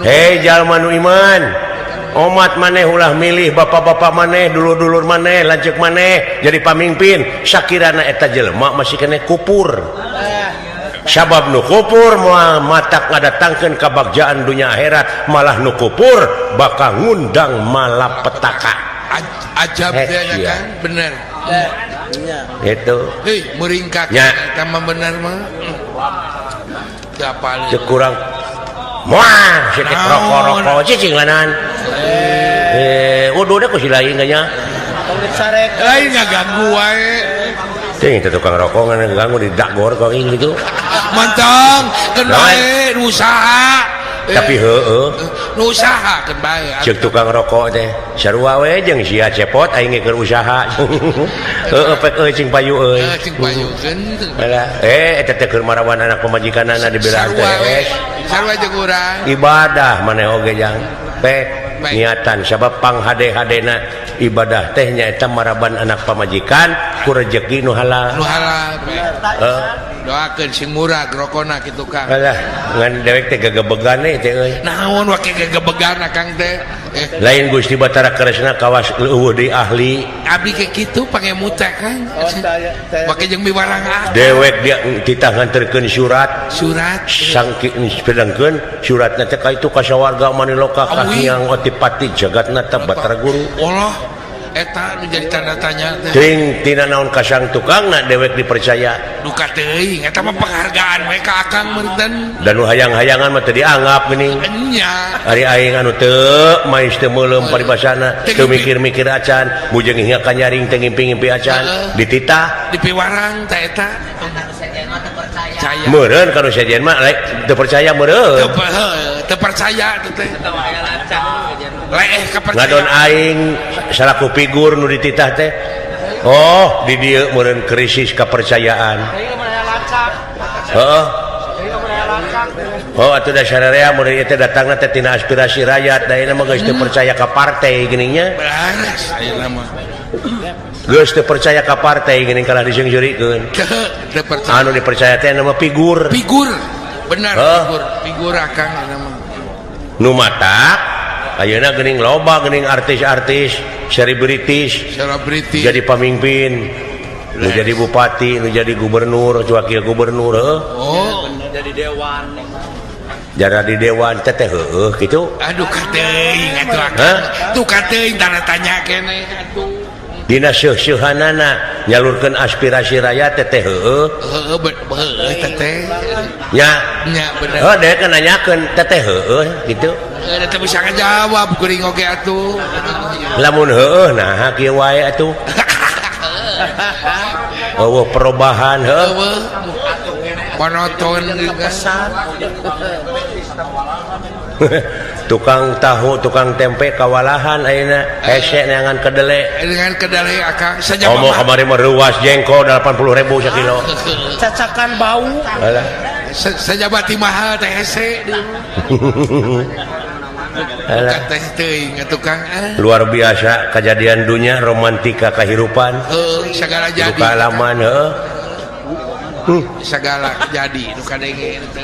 He jalma nu iman. Umat maneh ulah milih bapak-bapak maneh, dulur-dulur maneh, lanceuk maneh jadi pamimpin. Sakirana eta jelema masih kene kupur. Sabab nu kupur moal matak ngadatangkeun kabagjaan dunia akhirat, malah nu kupur bakal ngundang malapetaka. Ajab Heh, teh iya. kan. Bener. Iya. Itu Hei, meringkak. Ya. Tama bener mah. Dapal. cek kurang moal sedikit rokok-rokok cicing lanan. Udah ku si lain nya. Tongit sarek. Lain ngaganggu wae. Ting itu tukang rokok nganggu di dagor kok ini gitu. Mantong, keun bae nu usaha. Tapi heueuh Nu usaha keun bae. cek tukang rokok teh sarua we jeung sia cepot aing keur usaha. Heueuh pek cing payu euy. Cing payukeun. Alah, eta teh keur marawan anak pemajikanana dibilang Sarua we. teh. Sarua jeung urang. Ibadah maneh oge jang. Pek Baik. niatan sabab panghade-hadena ibadah teh nyaeta maraban anak pamajikan ku rezeki nu halal. Nu halal. doakeun sing murah rokona kitu Kang. alah ngan dewek teh gagebegan teh euy Naon wake gegebegan Kang teh. lain Gusti Batara Kresna kawas eueuh di ahli Abdi ke kitu pangemut teh Kang. Wake jeung miwarang dewek dia kita nganterkeun surat surat sangki pedangkeun suratna teh ka itu ka sawarga maniloka ka Hyang Otipati jagatna teh Batara Guru Allah eta nu jadi tanda tanya teh. ting tina naon ka sang tukangna dewek dipercaya Duka teuing eta mah penghargaan we ka Akang meureutan. dan nu hayang-hayangan mah teu dianggap geuning Nya ari aing anu teu mais teu meulem paribasana teu mikir-mikir acan bujeng hinga kanyaring teu ngimpi-ngimpi acan dititah dipiwarang teh eta. Percaya. meureun kanu sajen mah lain teu percaya meureun Teu percaya teh. Leeh kepercayaan. ngadon aing salaku figur nu dititah teh oh di dieu meureun krisis kepercayaan heeh oh atuh da sararea meureun ieu teh datangna teh tina aspirasi rakyat da ieu mah geus teu percaya ka partai geuninnya Beres ayeuna mah. geus teu percaya ka partai geuning kalah diseungjurikeun Teu percaya. anu dipercaya teh nama figur Figur. Benar Hah? figur Akang ayeuna mah. nu matak ayeuna geuning loba geuning artis-artis selebritis Selebriti. jadi pamimpin nu jadi bupati nu jadi gubernur wakil gubernur Oh, jara di dewan teh heueuh kitu aduh kateuing atuh Hah? Akang. Tuh kateuing tanda tanya keneh atuh. dina seuh-seuhanana nyalurkeun aspirasi rakyat teh heueuh Heueuh teh. nya Nya bener. oh dek nanyakeun teh heueuh gitu Eta bisa ngajawab kuring oge atuh. lamun heueuh nah kieu wae atuh eueuh perubahan heueuh Heueuh. Monoton juga. tukang tahu tukang tempe kawalahan ayeuna hese neangan kedele Dengan kedalih Akang saja ngomong kemarin mah reuas jengkol 80.000 sakilo cacakan bau alah saja bati mahal teh hese. alah Teh teuing atuh Kang. luar biasa kejadian dunia romantika kehidupan Segala jadi. duka alaman heueuh Segala jadi nu kadenge teh.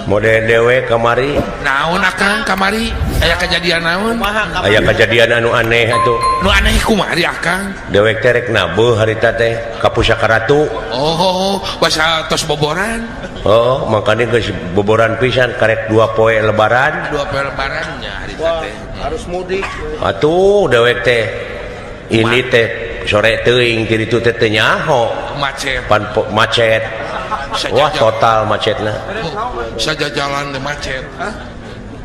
mode dewe kamari Naon Akang kamari aya kejadian naon? aya kejadian anu aneh atuh Nu aneh kumari Akang. dewek teh rek nabeuh harita teh ka Pusaka Ratu Oh, basa tos boboran. oh makanya geus boboran pisan karek 2 poe lebaran Dua poe lebaran nya harita teh. harus mudik atuh dewek teh ini teh sore teuing ti ditu teh teu nyaho Macet. macet wah total macetna Saja jalan teh macet.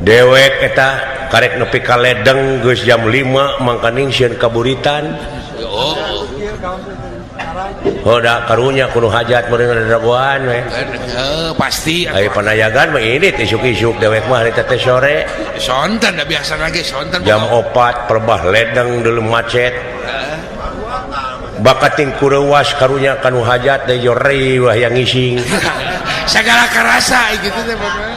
dewek eta karek nepi ka ledeng geus jam 5 mangkaning sieun kaburitan Oh, oh da karunya kudu hajat meureun dadagoan we pasti aya panayagan mah ini isuk-isuk dewek mah harita teh sore sonten da biasa lagi sonten jam 4 perbah ledeng deuleu macet bakating kureuwas karunya kanu hajat teh jori wah yang ngising segala karasa gitu teh pokoknya.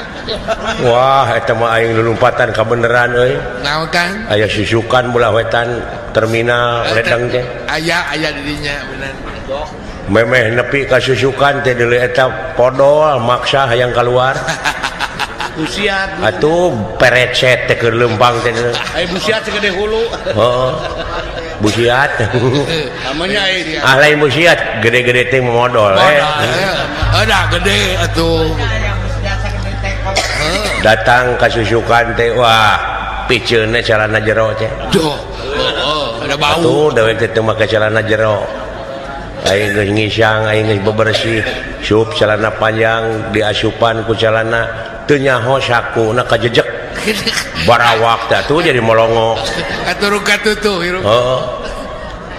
wah eta mah aing lulumpatan kabeneran euy Naon Kang? aya susukan belah wetan terminal ledeng teh Aya di dinya bener. memeh nepi ka susukan teh deuleu eta podol maksa hayang keluar busiat atuh perecet teh keur leumpang teh deuleu ayo busiat segede hulu heeh busiat namanya ini lain busiat gede-gede teh modal Ada gede atuh. datang ka susukan teh wah piceunna calana jero teh Duh. Ada bau. atuh dewek teh teu make calana jero aing geus ngisang aing geus bebersih sup calana panjang diasupan ku calana teu nyaho sakuna kajejek barawak teh tuh jadi molongo Atuh ruka tuh hirup. heeh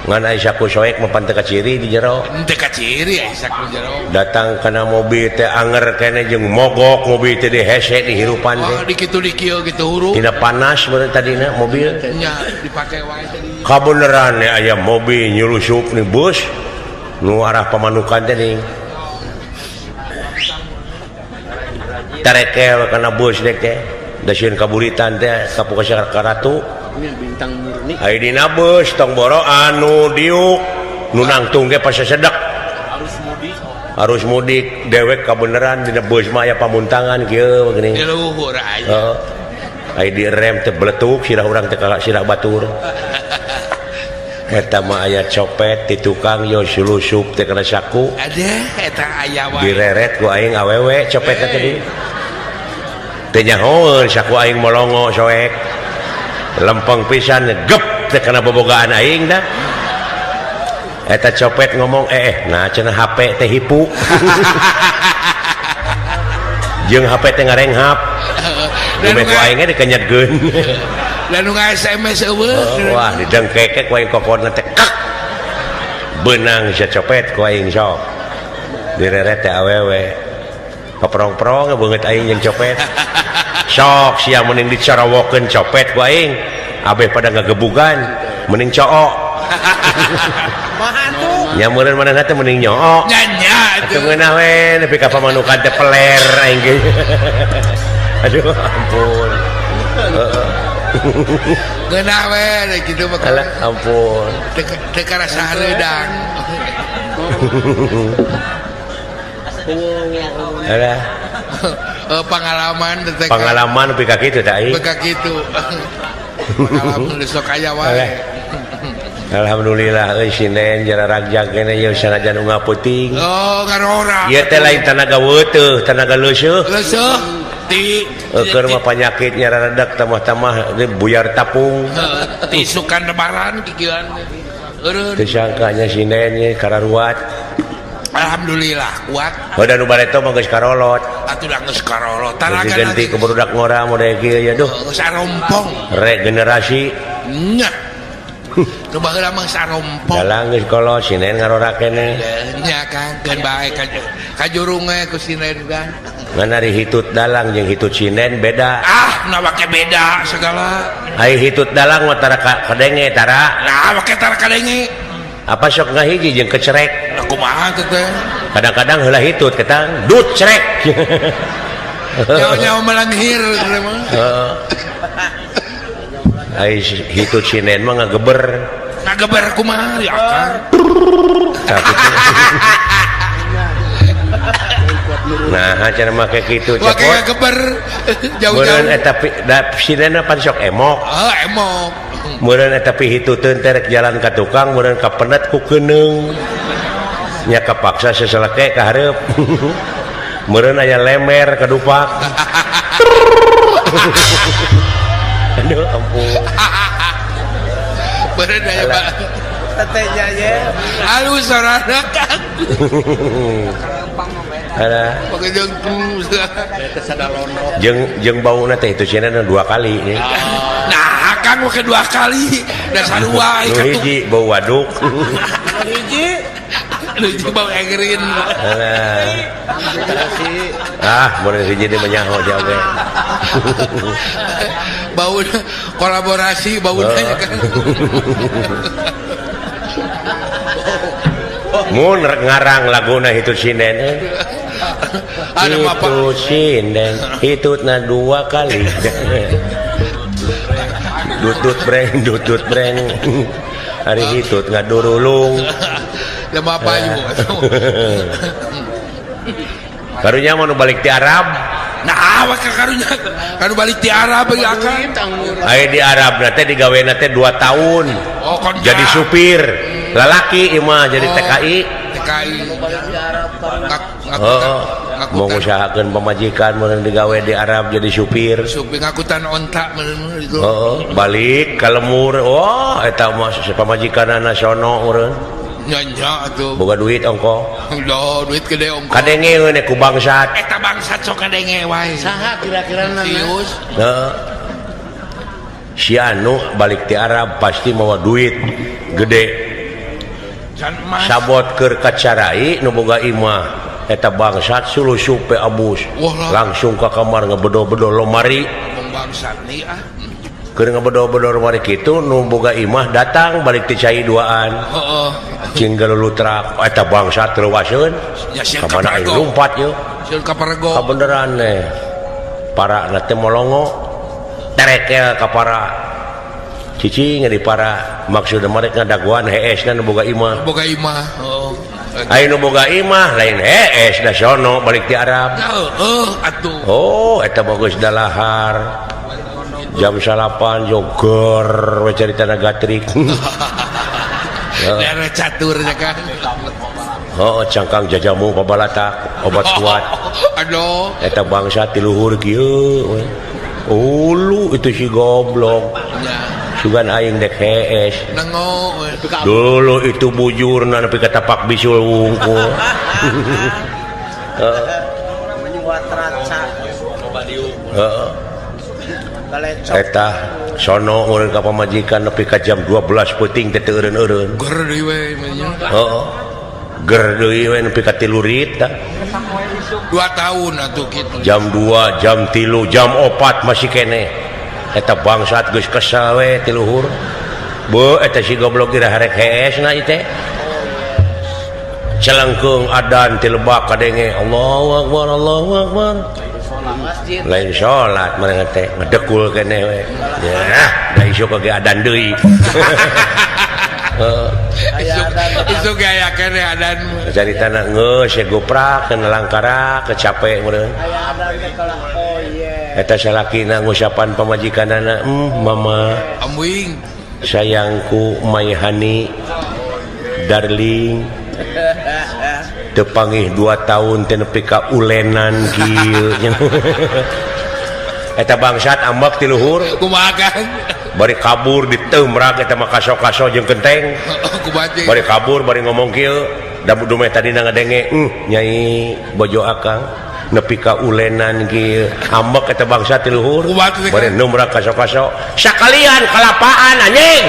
ngan aya saku soek mah panteu kaciri di jero Teu kaciri aya saku jero. datang kana mobil teh anger kene jeung mogok mobil teh dihese di hirupan teh Wah, di kitu di kieu gitu huruf. tina panas bener tadina mobil Nya dipake wae tadi. kabeneran ya aya mobil nyulusup nih bus nu arah pamanukan teh ning tarekel kana bus dek teh da sieun kaburitan teh ka Pusaka Ratu ini bintang murni aya dina bus tong boro anu diuk nu nangtung ge pas sedek harus mudik arus mudik dewek kebenaran dina beus mah aya pamuntangan kieu gini. Di luhur aja. Ai di rem teh beletuk sirah urang teh sirah batur. Eta mah aya copet di tukang yo sulusup teh kana saku. Ada eta aya wae. Direret ku aing awewe copetna teh di. Teh nyahoeun saku aing molongo soek. Lempeng pisan gep teh kana bobogaan aing dah. Eta copet ngomong nah cenah HP teh hipu. Jeung HP teh ngarenghap. Dumeh ku aing dikenyetkeun. Dan nu SMS eueuh. Wah didengkeke ku aing kokonna teh kak. Beunang sia copet ku aing sok. Direret teh awewe. Kaprong-prong beungeut aing jeung copet. Sok sia mending dicarawokeun copet ku aing. Abeh pada ngagebugan mending cook. Mahantu. Nyameureun manehna teh mending nyook. Nyanya Atuh ngeunah we nepi ka pamanukan teh peler aing ge. Aduh ampun. Geunah we kitu mah. Alah ampun. Teu karasa hareudang. Alah Pengalaman teh pengalaman nepi ka kitu teh aing. beka kitu. Pengalaman geus sok aya wae. Alhamdulillah euy Sinen jara ragjag kene ye sanajan nu ngapeuting. Oh, ngarora. Ieu teh lain tanaga weuteuh, tanaga leuseuh. Leuseuk ti Keur mah panyakit nyararedak tamah-tamah buyar tapung. tisukan lebaran kikieuan. Eureun. Teu sangkanya Sinen ye kararuat. Alhamdulillah kuat. Bada nu bareto mah geus karolot. Atuh da geus karolot. Geus Tanaga diganti ke budak ngora model kieu ya duh. geus arompong. Regenerasi. Nya. Nu baheula mah sarompong. Dalang geus kolot Sinen ngarora kene. Nya kan keun bae ka jurung we ku Sinen kan. Ngan ari hitut dalang jeung hitut Sinen beda. Ah, na make beda segala. Ai hitut dalang mah tara kadenge tara. Nah, make tar kadenge. Apa sok ngahiji jeung kecerek. Nah, kumaha teh teh? Kadang-kadang heula hitut ketang dut cerek. Nyawa-nyawa melanghir gitu mah. Heeh. Ai hitut Sinen mah ngageber. Ngageber kumaha ya kan. Tapi nah, cara make kitu Wah cepot. kayak geber Meureun jauh-jauh. eta Sinen pan sok emok. Ah, emok. Meureun eta pihituteun teh rek jalan ka tukang meureun kapendet ku keuneng. Nya kapaksa seseleke ka hareup. Meureun aya lemer kadupak. Aduh ampun. Beureun aya Pak. Tetenya ye. Halus sorana kan. Ada Pakai jengkus. jeung bauna teh itu cenah 2 kali nih. Nah, kan mau kedua kali dan sarua Nu hiji bau waduk. Hiji. lu bau egerin. Boleh hiji di menyaho jaga. Bau kolaborasi baunya kan. Mun ngarang laguna Hitut Sinen. Ada apa? Hitut Sinen, hitutna 2 kali. Dutut breng. Hari hitut ngadurulung. Lama apa ibu? Karunya mau balik di Arab. Nah, awak karunya kan balik di Arab ya kan. Ayo di Arab nanti digawean nanti 2 tahun. Oh, kon jadi supir. Lalaki imah jadi TKI. TKI. Mau usahakan pemajikan mau digawe di Arab jadi supir. Supir ngakutan ontak menurut itu. Balik ka lemur. Eta mah pamajikanana sono urang. Nyanya atuh. Boga duit ongko. Loh, duit gede ongko. Kadenge we ku bangsat. Eta bangsat sok kadenge wae. Saha kira-kira Serius? Si anu balik di Arab pasti mawa duit gede. Sabot keur kacarai nu boga imah eta bangsat sulusup pe abus. Langsung ka kamar ngebedo-bedo lomari. Bangsat nih Keur ngebedo-bedo lomari kitu nu boga imah datang balik ti cai duaan. Heeh. Cing galulutrak eta bangsat leuwaseun. Ya Ka mana ieu lumpat yeuh. Sieun ka parego. Kabeneran teh. Para na teh molongo. Terekel ka para cicing di para maksud mereka daguan heesna nu boga imah. Boga imah. Ayo nu boga imah lain hees da sono balik ti Arab. Atuh. Oh eta bagus dalahar. Jam 8 joger we caritana gatrik. Daerah caturnya kan. Oh cangkang jajamu pabalatak obat kuat. Aduh. Eta bangsa ti luhur kieu. Ulu itu si goblok. Sugan aing dek hees. Nengok. Dulu itu bujurna nepi ka tapak bisul wungkul. menyuat raca Heeh. galecok Eta sono urang ka pamajikan nepi ka jam 12 peuting teh teu eureun-eureun. Ger deui we menya. Heeh. Ger deui we nepi ka 3 rit tah. 2 tahun atuh kitu. Jam 2, jam 3, jam 4 masih kene. Eta bangsat geus kesel we ti luhur. Beuh eta si goblok kira harek heesna ieu teh. Celengkeung adan ti lebak kadenge Allahu Akbar Allahu Akbar. masjid Lain salat meureun teh ngedekul kene we. Ya, da isu kage adan deui. Isu gaya kene adan. Caritana geus ya goprak kana langkara kecape meureun. aya ada teh kalah oh iya Eta salakina ngusapan pamajikanana, mama Amwing. sayangku Maihani darling tepangih 2 tahun teh nepi ka ulenan kieu. Eta bangsat ambak ti luhur Kumaha kan? bari kabur diteumrag eta mah kaso-kaso jeung genteng. Kubaje. Bari kabur bari ngomong kieu da dumeh tadina ngadenge nyai bojo akang nepi ka ulenan kieu ambek eta bangsa ti luhur bari numrag kaso-kaso sakalian kalapaan anjing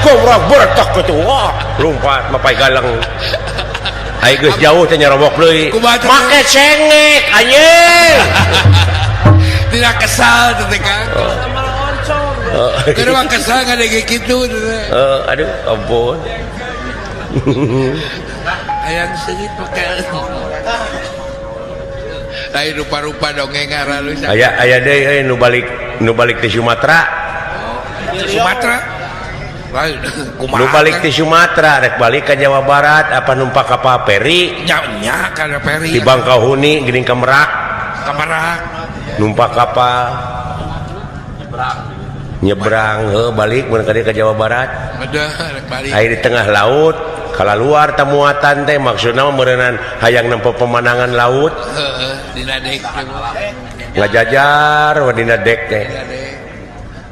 gobrang bertak kitu wah lumpat mapai galeng ai geus jauh teh nyarobok deui make cengek anjing Tidak kesal teh kan. malah oncom Keur mah kesal ngadege kitu teh. aduh ampun Hayang seungit pakai. Lain rupa-rupa dongeng ngaralu. aya deui nu balik ti Sumatera. Sumatera. Lain kumaha. Nu balik ti Sumatera rek balik ka Jawa Barat apa numpak kapal feri nya kana Peri. di Bangkahuni geuning ka Merak Kamarak. numpak kapal nyebrang balik mun ka dieu ka Jawa Barat Ada rek balik. aya di tengah laut kalaluar tamuatan teh maksudna meureunnan hayang nempo pemandangan laut Heeh, dina dek. ngajajar wa dina dek teh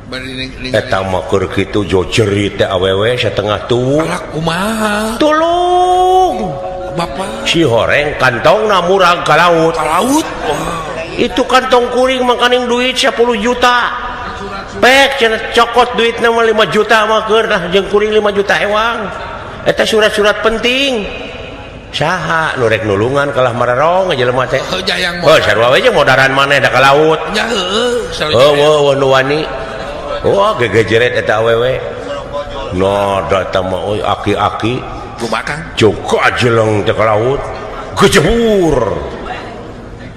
Bari ning eta mah keur kitu jojerit teh awewe satengah tubuh Alak kumaha? tulung Bapak si horeng kantongna murag ka laut ka laut. Wah. itu kantong kuring makaning duit 10 juta pek cenah cokot duitna mah 5 juta mah keur nah jeung kuring 5 juta ewang eta surat-surat penting saha nu rek nulungan kalah mararong aja lemah teh Jayang oh sarua we jeung modaran maneh da ka laut nya heueuh. oh nu wani wah gegejeret eta awewe no da eta mah aki-aki Kumaha? juga jeleng teh ka laut gejebur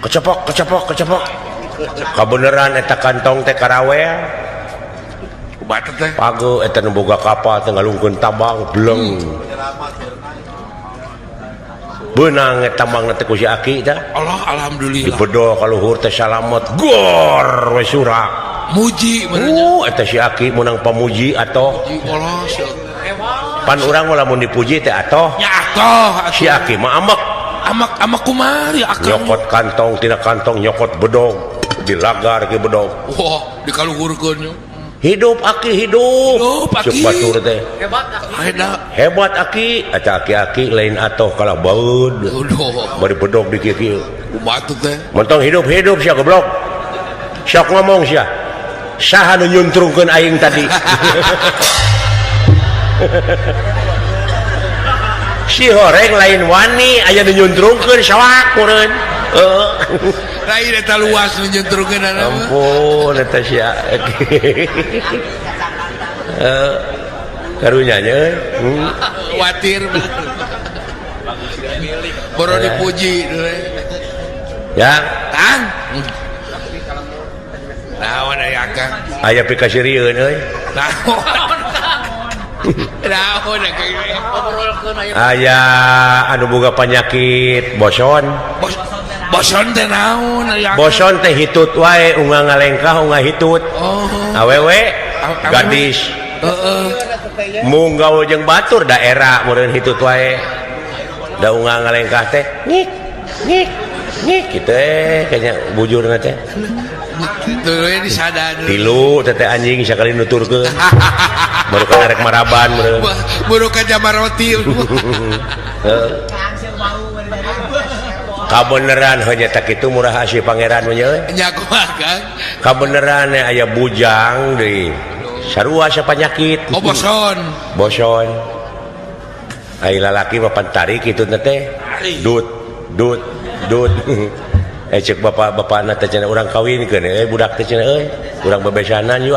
kecepok kabeneran eta kantong teh karawea Kumaha teh? page eta nu boga kapal teh ngalungkeun tambang bleng beunang eta tambangna teh ku si aki teh Allah alhamdulillah. dibedo ka luhur teh salamet gor we surak Muji benernya. eta si aki menang pamuji atoh Allah pan urang lamun dipuji teh atoh ya atoh si aki mah amek amak kumari akang. nyokot kantong tina kantong nyokot bedog dilagar ke bedog Wah, dikaluhurkeun nya. hidup aki Hidup, Aki. cuk batur teh hebat aki eta aki-aki lain atoh kalah baeud Udah. bari bedog di kieu Kumaha teh? mentong hidup sia goblok sok ngomong sia saha nu nyuntrungkeun aing tadi si horeng lain wani aya nu nyuntrungkeun sawak meureun Lain eta luas menyentrungkeun anak. ampun eta sia karunya nya Khawatir. Baru dipuji. ya Kang. Naon aya Kang? aya pikasirieun euy Naon? Naon kayak Ngobrolkeun aya. aya anu boga penyakit boson boson teh naon aya. boson teh hitut wae ungah ngalengkah ungah hitut Oh. awewe gadis munggaul jeung batur daerah meureun hitut wae da ungah ngalengkah teh ngik ngik ngik kitu kayaknya bujurna teh Tuh disadar. tilu teteh anjing sakali nuturkeun baru kan arek maraban meureun Buru ka jamar roti. kabeneran hanya tak itu murah asih pangeran we Nya kumaha Kang? kabeneran aya bujang deui sarua sapanyakit Oh boson. boson ai lalaki papan tarik kitu teh dut cek bapak-bapakna teh cenah urang kawinkeun budak teh cenah urang bebesanan yuk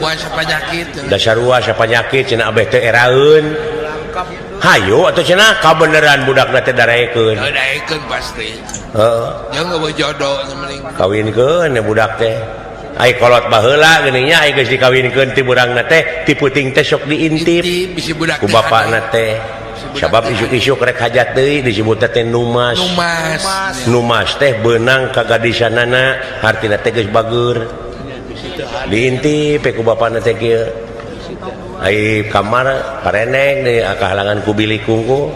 Buat sapanyakit. da sarua sapanyakit cenah abeh teh eraeun hayu atuh cenah kabeneran budakna teh darekeun Daekeun pasti. heeh Jeung eueuh jodoh mending. kawinkeun budak teh ai kolot baheula geuning nya ai geus dikawinkeun ti urangna teh ti peuting teh sok diintip Bisi budak ku bapakna teh sabab isuk-isuk rek hajat deui disebut teh numas numas teh beunang kagadisanana hartina teh geus bageur diintip ku bapakna teh kieu ai kamar pareneng di kahalangan ku bilik kungku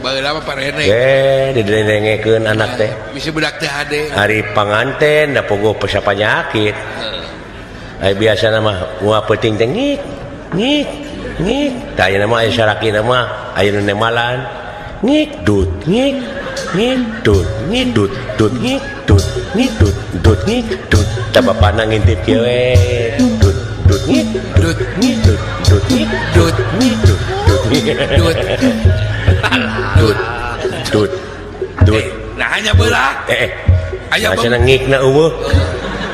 baheula mah pareneng. didengengekeun anak teh Bisi budak teh hade. hari panganten da pogo pesapanyakit ai biasana mah mua peuting teh ngik ngik ngik tah ayeuna mah aya sarakina mah aya nu nemalan ngik dut ngik ngik dut ngik dut dut ngik dut ngik dut dut ngik dut tah bapana ngintip kieu we dut dut ngik dut ngik dut dut ngik dut ngik dut dut ngik Dut. dut dut dut Nah hanya beula. Aya aya ngikna eueuh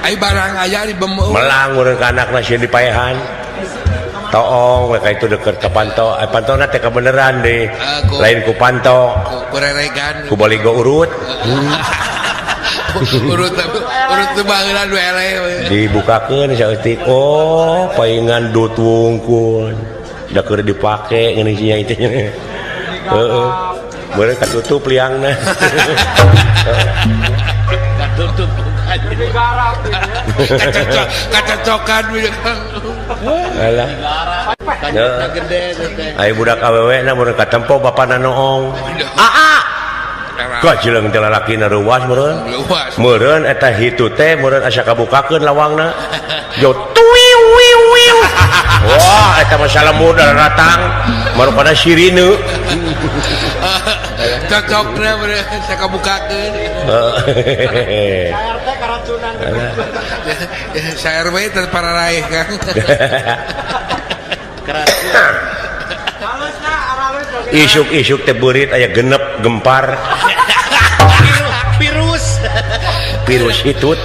ai barang aya di bemeu. melang urang ka anakna sieun dipaehan toong we ka itu deket ka panto pantona teh kabeneran deh lain ku panto Kureregan. ku baligo urut Urut teu baheula nu ele. dibukakeun saeutik oh paingan dut wungkul da keur dipake geuning sia itu heeh beureuh katutup liangna Tutup jadi garap. Kacocokan we Kang. alah Kanyana gede teh. ai budak awewe na meureun katempo bapana noong aa kajileung teh lalakina reuwas meureun Luas. meureun eta hitu teh meureun asa kabukakeun lawangna jo tuwiu wiu wiu wah eta masalah modal ratang marupana sirine Cocokna bener sakabukakeun. RT karacunan. Saer we teh para raih Kang. Karacunan. Halusna arawet oge. isuk-isuk teh beurit aya genep gempar Virus. virus hitut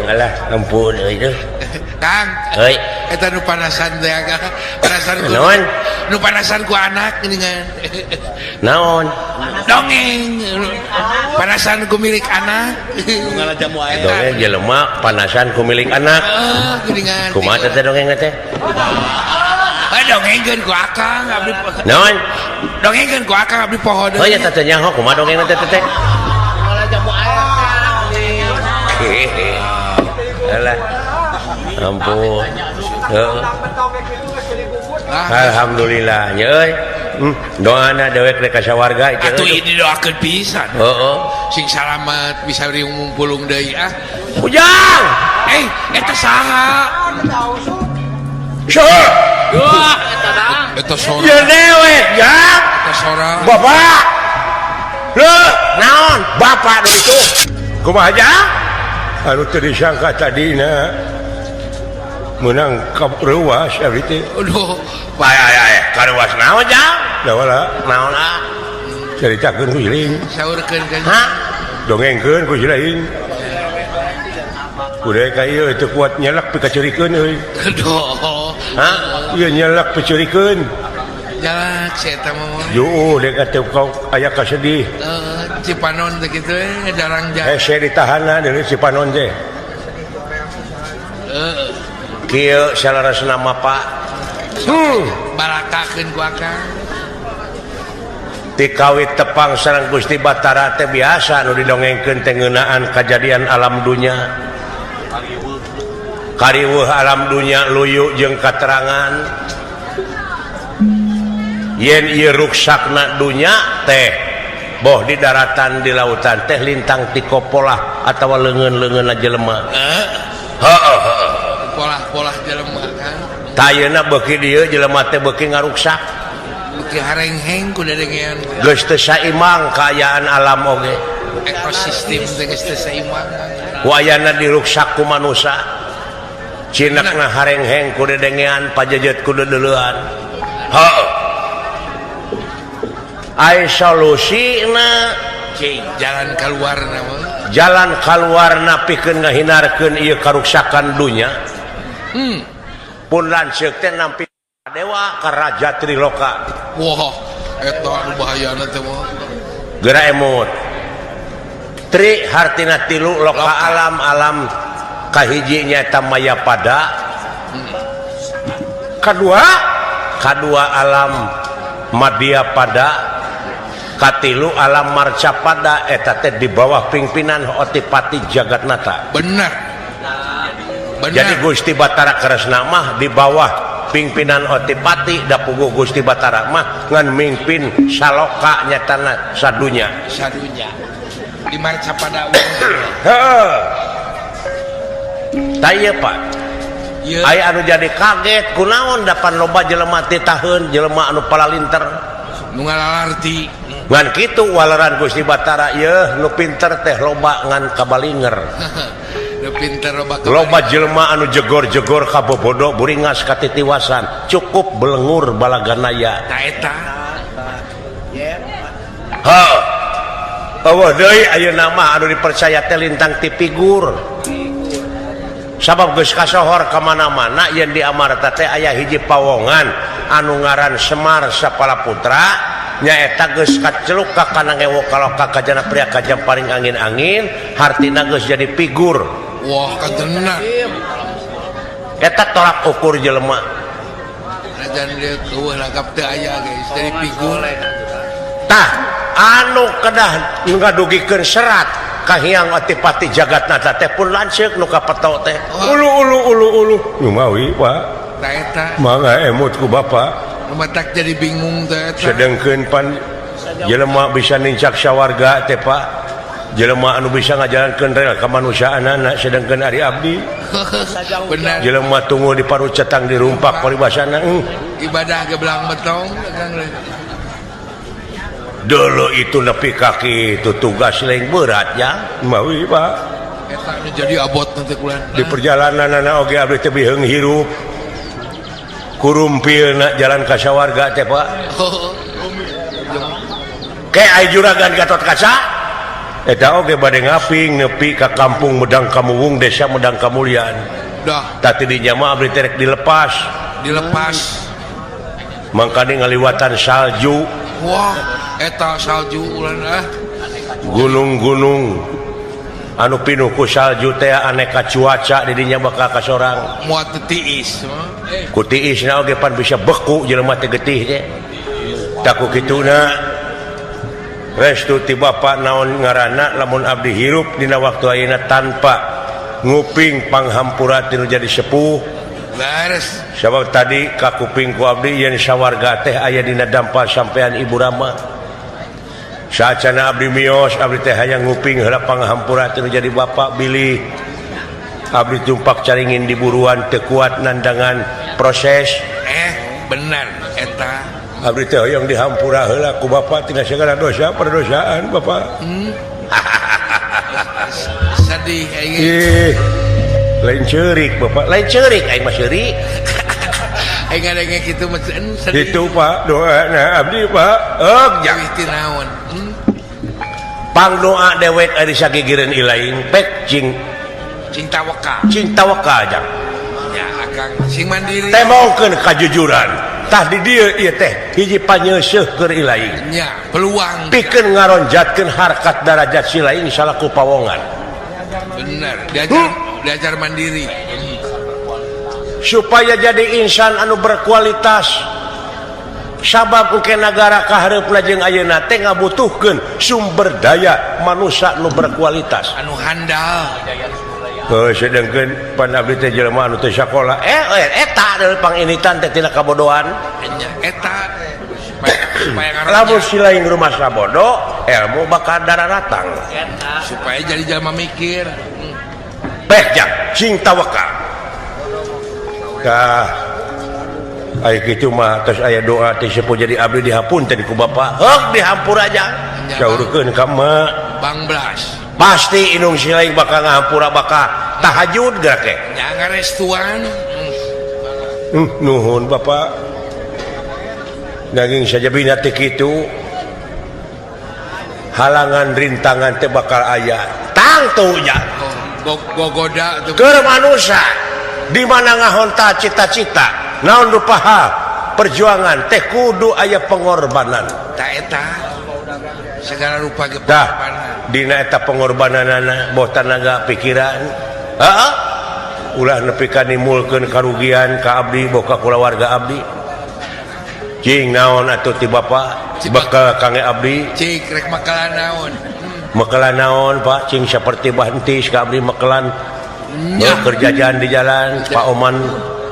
alah ampun itu Kang, heuy eta nu panasan teh Kang. Panasan ku. naon Nu panasan ku anak geuningan. naon Dongeng. Panasan ku milik anak. Ngala jamu air. dongeng jelema panasan ku milik anak Geuningan. kumaha teh dongeng teh Dongengkeun ku akang abdi. naon Dongengkeun ku akang abdi poho deui. oh ya teh nyaho kumaha dongeng teh teh Ngala jamu air. alah ampun heuh Ah, alhamdulillah nya euy doana dewek rek ka sawarga atuh ieu didoakeun pisan. heeh Sing salamet bisa ngumpulung deui ah. ujang Eta saha? saha Wah, eta dah. Eta sora. ya dewek jang Eta sora. bapak leuh naon bapak nu itu kumaha jang anu teu disangka tadina menang reuwas abdi teh Aduh, aya kareuwas naon jang dawa naon caritakeun ku Jiling saurkeun kan. ha dongengkeun ku Jiling kudu ka ieu teu kuat nyelak pikacerikeun euy Aduh. ha ieu nyelak picerikeun Jalak si eta mah. yo dek atuh kau aya kasedih Cipanon teh kitu jarang jarang. hese ditahanna deui si panon teh kieu salarasna mapa Barakakeun ku akang. Ti kawit tepang sareng Gusti Batara teh biasa nu didongengkeun teh ngeunaan kajadian alam dunya. Kariweuh alam dunya luyu jeung katerangan. Yen ieu ruksakna dunya teh boh di daratan di lautan teh lintang ti kopolah atawa leungeun-leungeunna jelema. Heeh. Polah-polah jelema kan. Tayeuna beuki dieu jelema teh beuki ngaruksak. Beuki harengheng ku dedengean. Geus teu saimbang kaayaan alam oge. Ekosistem teh geus teu saimbang. Wayana diruksak ku manusia. Cinakna harengheng ku dedengean pajejet ku deuleuhan. Heuh. Ai solusina cing jalan keluarna mah. Jalan kaluarna pikeun ngahinarkeun ieu karuksakan dunya. Pun lanceuk teh nampi dewa ka raja Triloka. Wah, eta anu bahayana teh mah. Geura emut. Tri hartina tilu loka alam kahiji nyaeta Mayapada. Kadua alam Madyapada. Katilu alam Marcapada eta teh di bawah pimpinan Otipati Jagatnata. Benar. Jadi Gusti Batara Kresna mah di bawah pimpinan Otipati da puguh Gusti Batara mah ngan mimpin saloka nyatana sadunya. Di Marcapada. Heeh. Taya Pak. Ieu Aya anu jadi kaget kunaon dapan loba jelema ti taheun jelema anu palalinter. nu ngalalarti. Ngan kitu waleran Gusti Batara yeuh nu pinter teh loba ngan kabalinger. Nu pinter Loba jelema anu jegor-jegor kabobodo buringas katitiwasan cukup belengur balaganaya. Nah eta. Heuh. Eueuh deui ayeuna mah anu dipercaya teh lintang ti figur. Sabab geus kasohor ka mana-mana yen di Amarta teh aya hiji pawongan anu ngaran Semar Sapalaputra. Nyaeta geus kaceluk ka kana ngewok kaloka kajana pria kajam paling angin-angin hartina geus jadi figur. Wah katenan. Eta tolak ukur jelema. Rajan dia eueuh lagap teu aya guys jadi figur. Tah anu kedah ngadugikeun serat kahiang Otipati Jagatnata teh pun lanceuk nu kapeto teh. Ulu. Numawi Pak. Nah eta. Mangga emut ku Bapak. Matak jadi bingung teh eta. Sedengkeun pan jelema bisa nincak sawarga teh Pak. Jelema anu bisa ngajalankeun rel kamanusiaanana sedengkeun ari abdi. Benar. Jelema tunggu di paru cetang dirumpak paribasana. Ibadah geblang betong Kang. Dulu itu nepi kaki itu tugas lain berat ya. Mawi Pak. Eta nu jadi abot nanti kulan. Di perjalananana oge abdi teh biheung hirup. Kurumpilna jalan ka sawarga teh Pak. Kayak ai juragan Gatot Kaca. Eta oge bade ngaping nepi ka kampung Medang Kamuwung desa Medang Kamulyan. Dah Tati dinya mah abdi teh dilepas. Mangkane ngaliwatan salju. Wah, eta salju ulan Gunung-gunung anu pinuh ku salju teh aneka cuaca di dinya bakal kasorang. muat tiis. Ku tiisna oge pan bisa beku jelema teh getih teh. Taku kituna restu ti Bapa naon ngaranna lamun abdi hirup dina waktu ayeuna tanpa nguping panghampura tinu jadi sepuh. Beres. Sabab tadi ka kuping ku abdi yen sawarga teh aya dina dampal sampean Ibu Rama. Saacana abdi miyos abdi teh hayang nguping heula panghampura tinu jadi Bapa bilih. Abdi tumpak caringin di buruan teu kuat nandangan proses. Benar eta. Abdi teh hoyong dihampura heula ku Bapa tina segala dosa perdosaan Bapa. Sedih aing. Lain ceurik Bapak, lain ceurik aing mah ceurik. Aing ngadenge kitu mah sedih. Itu Pak doana abdi Pak. Jadi tinaon. Pangdoa dewek ari sagigireun ilaing pek cing tawakal jang. Ya akang sing mandiri. Teh maokeun kajujuran. Tah di dieu ieu teh hiji panyeuseuh keur ilaing. Nya peluang. Pikeun ngaronjatkeun harkat darajat si laing salaku pawongan. Benar. Diajar mandiri. supaya jadi insan anu berkualitas sabab uke negara kahareupna jeung ayeuna teh ngabutuhkeun sumber daya manusia anu berkualitas anu handal sedangkeun pan abdi teh jelema anu teu sakola eta adalah panginitan teh tina kabodohan eta supaya lamun silaing rumah sabodo ilmu bakal dararatang supaya jadi jelema mikir pehjang sing tawakal kah aya kitu mah tos aya doa teh sepo jadi abdi dihapunten ku bapa heuk dihampur aja saurkeun ka mak Bang Blas pasti inung silaing bakal ngahampura bakal tahajud gerak teh nya ngarestuan nuhun bapak nanging saja bina teh kitu halangan rintangan teh bakal aya tang tunya gogoda tuh keur manusia di mana ngahonta cita-cita naon rupaha perjuangan teh kudu aya pengorbanan tak eta segala rupa ge dah dina eta pengorbananana boh tenaga pikiran ulah nepi ka nimulkeun karugian ka abdi boh ka kulawarga abdi cing naon atuh ti bapa bakal kangge abdi cik rek makalan naon makalan naon Pak cing saperti bantis ka abdi makalan kerjaan di jalan Pak Oman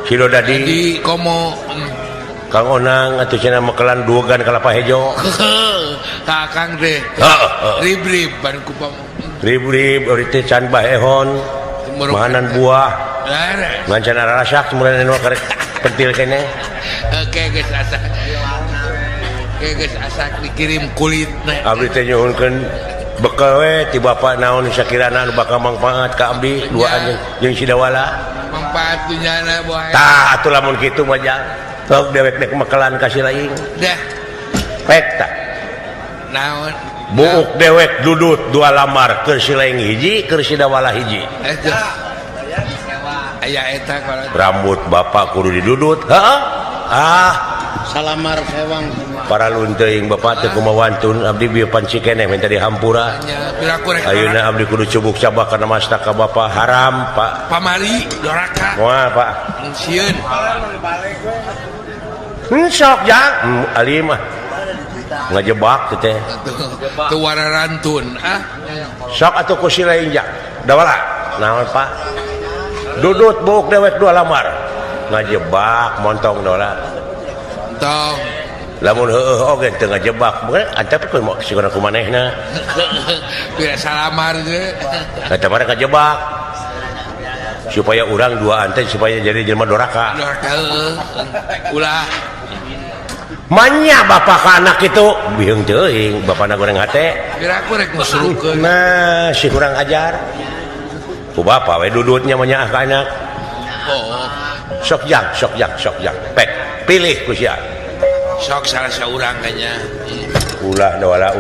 Silodadi di komo Kang Onang atuh cenah makalan duogan kalapa hejo kakang deh rib-rib ban kupam rib-rib ori teh can bahehon mahanan buah ngan cenah rasak mulai nu karek pentil kene geus asa dikirim kulit abdi teh nyuhunkeun bekal we ti bapa naon sakirana anu bakal mangpaat ka abdi duaan jeung sidawala mangpaat dunyana boy tah atuh lamun kitu mah jang sok dewek dek makalan kasih laing dah pek tah naon buuk dewek dudut dua lamar keur silaing hiji keur sidawala hiji aya eta kalau rambut bapak kudu didudut salamar sewang para lunteuing bapak teu kumawantun abdi bieu panci keneh minta dihampura piraku rek ayeuna abdi kudu cubuk cabak kana mastaka bapak haram Pak pamari doraka moal Pak sieun sok jang ali mah ngajebak teh teu wararantun sok atuh ku silaing jang dawala naon Pak dudut buuk dewek dua lamar ngajebak montong dawala tong lamun heueuh oge teu ngajebak bener antep ku mau sigana kumanehna pira salamar ge eta mah ngajebak supaya urang duaan teh supaya jadi jelema doraka ulah manya bapak ka anak itu biheung teuing bapana goreng hate piraku rek ngusrukeun nah si kurang ajar ku bapak we dudutnya manya ka anak sok jang pek pilih ku sia sok salah saurang kanya ulah dawala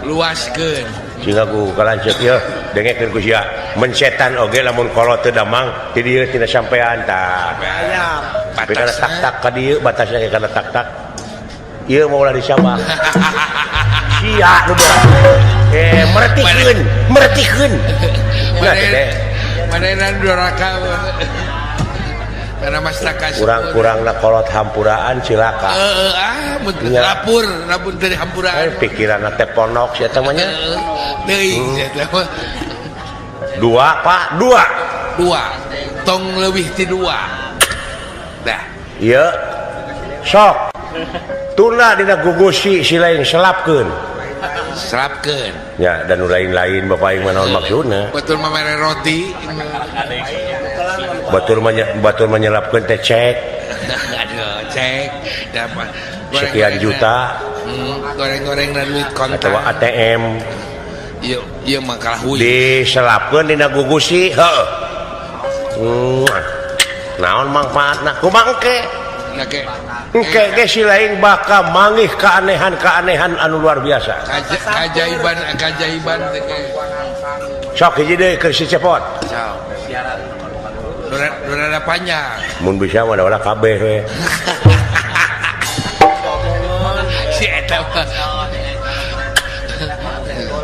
luaskeun sehingga ku kalanceuk ieu dengekeun ku sia mensetan oge lamun kolot teu damang ti dieu tina sampean tah tapi kana tak-tak ka dieu batasna ge kana tak-tak ieu mau ulah disabak sia nu meretikeun nah teh manehna doraka karena masyarakat kurang-kurangna kolot hampuraan cilaka lapur dari hampuraan pikiranna teh ponok sia teh mah nya teuing dua Pak dua tong leuwih ti dua dah ieu sok tuna dina gugusi silaing selapkeun ya dan lain-lain bapak aing mah naon maksudna betul mah mere roti batur menyelapkeun teh cek aduh cek dapat sekian juta goreng-goreng dan duit kontan atau ATM ieu mah kalah huy diselapkeun dina gugusi heuh naon manfaatna kumaha engke ge silaing bakal manggih keanehan anu luar biasa kajaiban sok hiji deui keur si cepot durada panjang mun bisa mah da kabeh we si eta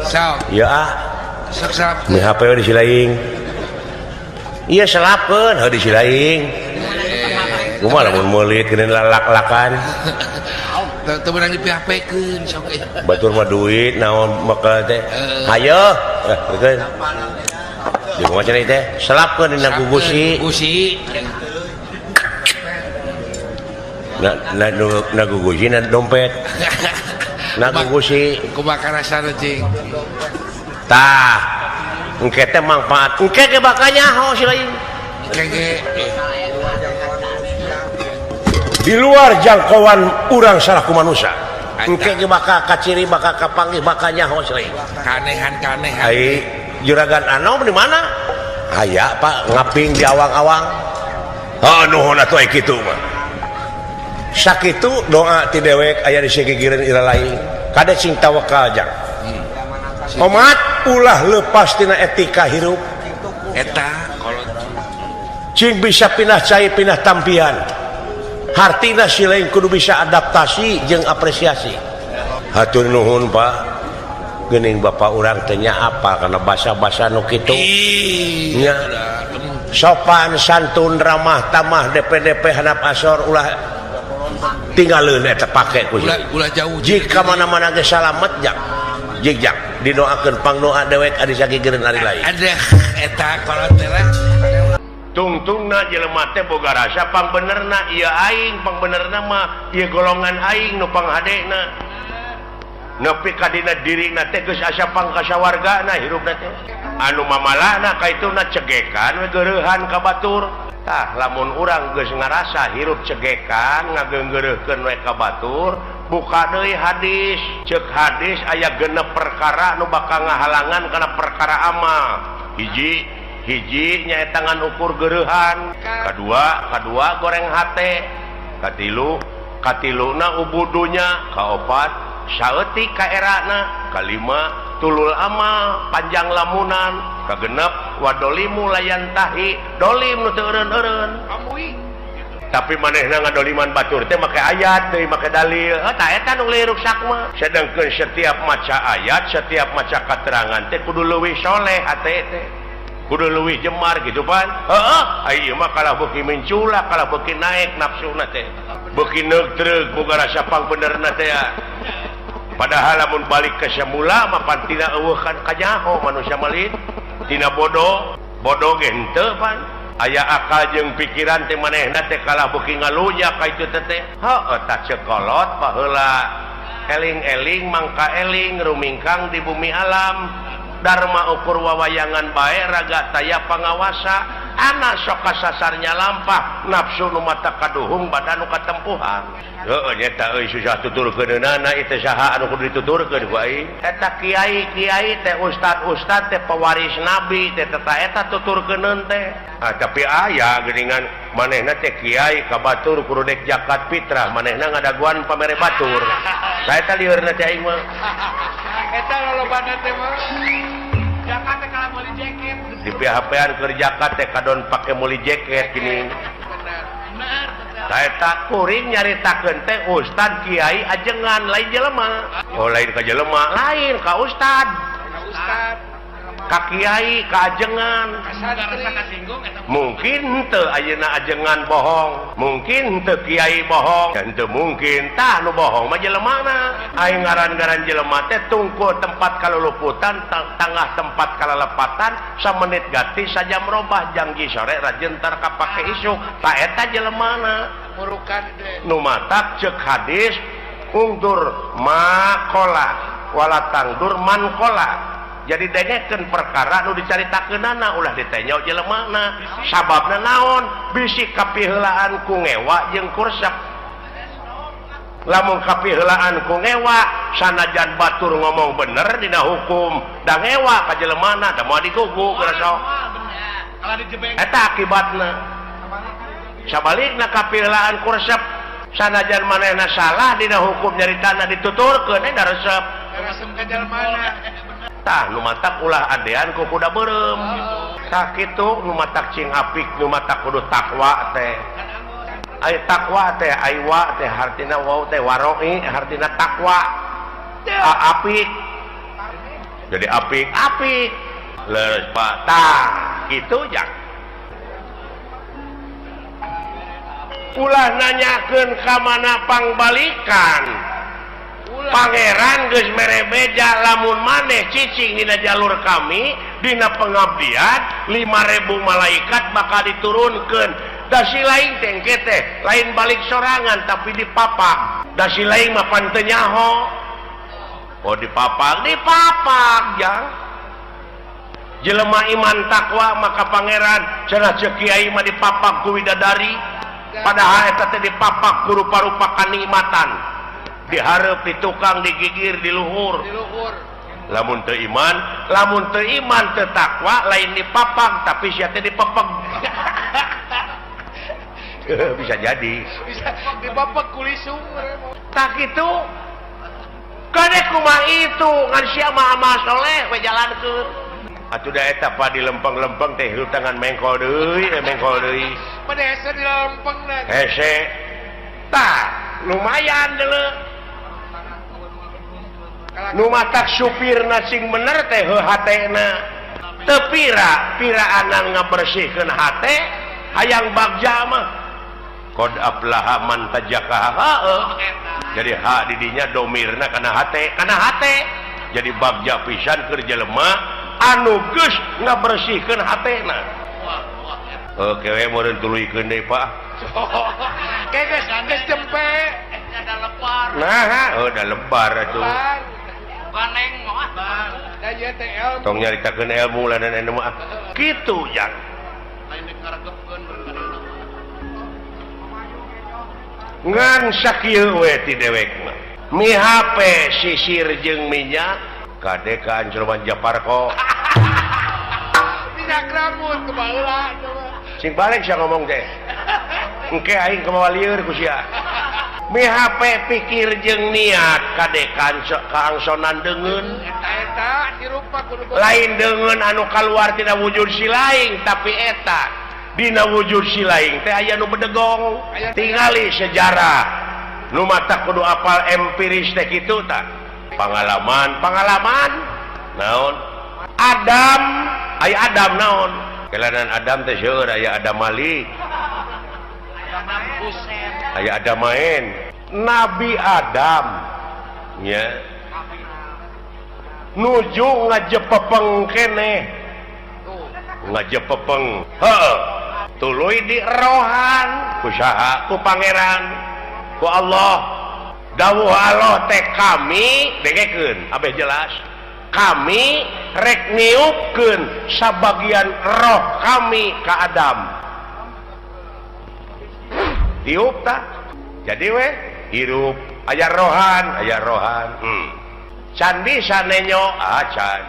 sok ya sok mi HP we disilaing iya selapkeun heuh disilaing kumaha lamun meulit keun lalak-lakan teu menang dipihapkeun sok batur mah duit naon maka teh hayo bekeun jeung kumaha cenah teh selapkeun dina gugusi na gugusi na dompet na gugusi kumaha rasana cing tah engke teh manfaat engke ge bakal nyaho silaing kege di luar jangkauan urang salaku manusia engke ge bakal kaciri bakal kapanggih bakal nyaho silaing kanehan ai juragan anom di mana aya Pak ngaping di awang-awang nuhun atuh ai kitu mah sakitu doa ti dewek aya di sigigireun ira lain kade sing tawakal jang omat ulah lepas tina etika hirup eta kalau cing bisa pindah cai pindah tampian hartina silain kudu bisa adaptasi jeung apresiasi hatur nuhun Pak geuning bapak urang teh nya apa kana basa-basa nu kitu nya sopan santun ramah tamah DP handap asor ulah tinggalin eta pake ku ulah jauh jika mana-mana ge salamet jak jigjak didoakeun pangdoa dewek adi sagigereun ari lain ada eta kalau teh tungtungna jelema teh boga rasa pangbenerna ieu aing pangbenerna mah ieu golongan aing nu panghadena nepi ka dina dirina teh geus asa pangkasawargana hirupna teh anu mamalahna kaituna cegekan we geureuhan ka batur tah lamun urang geus ngarasa hirup cegekan ngageunggeureukkeun we ka batur buka deui hadis ceuk hadis aya genep perkara nu bakal ngahalangan kana perkara amal hiji nyaeta ngan ukur geureuhan kadua goreng hate katiluna ubudunya kaopat saeutik ka erana kalima tulul amal panjang lamunan kagenep wadolimu layan tahi dolim nu teu eureun-eureun tapi manehna ngadoliman batur teh make ayat teh make dalil tah eta nu leureuk sakma sedengkeun setiap maca ayat setiap maca katerangan teh kudu leuwih soleh hate teh kudu leuwih jemar gitu pan ieu mah kalah beuki menculak kalah beuki naik nafsuna teh beuki neugdreug boga rasa pangbenerna teh padahal lamun balik ke semula mah pan tina eueuhan kanyaho manusia malit tina bodoh ge henteu pan aya akal jeung pikiran teh manehna teh kalah beuki ngalunya ka itu teh tah cekolot baheula eling-eling mangka eling rumingkang di bumi alam dharma ukur wawayangan bae raga taya pangawasa anak sok kasasarnya lampah nafsu nu mata kaduhung badan nu katempuhan nyata susah tuturkeunana itu saha anu kudu dituturkeun ku aing eta kiai teh ustad teh pewaris nabi teh eta tuturkeuneun teh tapi aya geuningan manehna teh kiai ka batur kudu dek zakat fitrah manehna ngadaguan pamere batur saeta liurna teh aing mah eta lolobana teh mah zakat teh kala meuli jaket di PHP-an keur zakat teh kadon pake meuli jaket gini Taeta kuring nyaritakeun teh ustad kiai ajengan lain jelema lain ka jelema lain ka ustad ka kiai ka ajengan mungkin henteu ayeuna ajengan bohong mungkin henteu kiai bohong dan henteu mungkin tah nu bohong mah jelemana aing ngaran-ngaran jelema teh tungku tempat kaluluputan tangah tempat kalalepatan samenit ganti sajam robah janggi sore rajentar kapake isuk ta eta jelemana murukan nu matak ceuk hadis ungdur makola wala tangdur mankola jadi dengekeun perkara nu dicaritakeunana ulah ditanya jelemana sababna naon bisi kapiheulaan ku ngewa jeung kursep lamun kapiheulaan ku ngewa sanajan batur ngomong bener dina hukum da ngewa ka jelemana da moal digugu geura eta akibatna sabalikna kapiheulaan kursep sanajan manehna salah dina hukum nyaritana dituturkeun da resep ka jelemana tah nu matak ulah adean ku kuda beureum tah kitu nu matak cing apik nu matak kudu takwa teh ai takwa teh aiwa teh hartina wau teh waroi hartina takwa apik jadi apik leres Pak tah kitu jak ulah nanyakeun ka mana pangbalikan Pangeran geus mere beja lamun maneh cicing dina jalur kami dina pengabdian 5.000 malaikat bakal diturunkeun da si lain tengke teh lain balik sorangan tapi dipapak da si lain mah pan teu nyaho dipapak jang jelema iman takwa maka pangeran cenah ceuk kiai mah dipapak ku widadari padahal eta teh dipapak ku rupa-rupa kanikmatan dihareup di tukang digigir di luhur lamun teu iman teu takwa lain dipapak tapi sia teh dipepeg bisa jadi bisa dipapak kulisung tak kitu kade kumaha itu ngan sia mah amal soleh we jalankeun atuh da eta pa di lempeng-lempeng teh hirup tangan mengkol deui pada hese di lempeng na hese tah lumayan deuleu nu matak supirna sing bener teh hatena teu piraanan ngabersihkeun hate hayang bagja mah qad aflaha man tajakaha jadi ha didinya domirna kana hate jadi bagja pisan keur jelema anu geus ngabersihkeun hatena oke we meureun tuluykeun deui Pak geus jempe ada lepar nah da lebar atuh baneng mah da ieu teh ilmu tong nyaritakeun ilmu lain anu mah kitu yang lain dikaregepkeun ngan sakieu we ti dewek mah mi HP sisir jeung minyak kade ka Anjurman Japarko minyak rambut kebaheula sing balik sia ngomong teh engke aing kumaha lieur ku sia mi HP pikir jeung niat kade kaangsonan deungeun eta dirupa kudu lain deungeun anu kaluar tina wujud si laing tapi eta dina wujud si laing teh aya nu bedegong tingali sejarah nu mata kudu apal empiris teh kitu tah pengalaman naon Adam aya Adam naon kelanan Adam teh seueur aya Adam Malik aya Adam main Nabi Adam nya nuju ngajepepeng keneh ngajepepeng heuh tuluy di rohan ku saha ku pangeran ku Allah dawuh Allah teh kami dengekeun abeh jelas kami rek niupkeun sabagian roh kami ka Adam tiup tah jadi we hirup aya rohan can bisa nenyo acan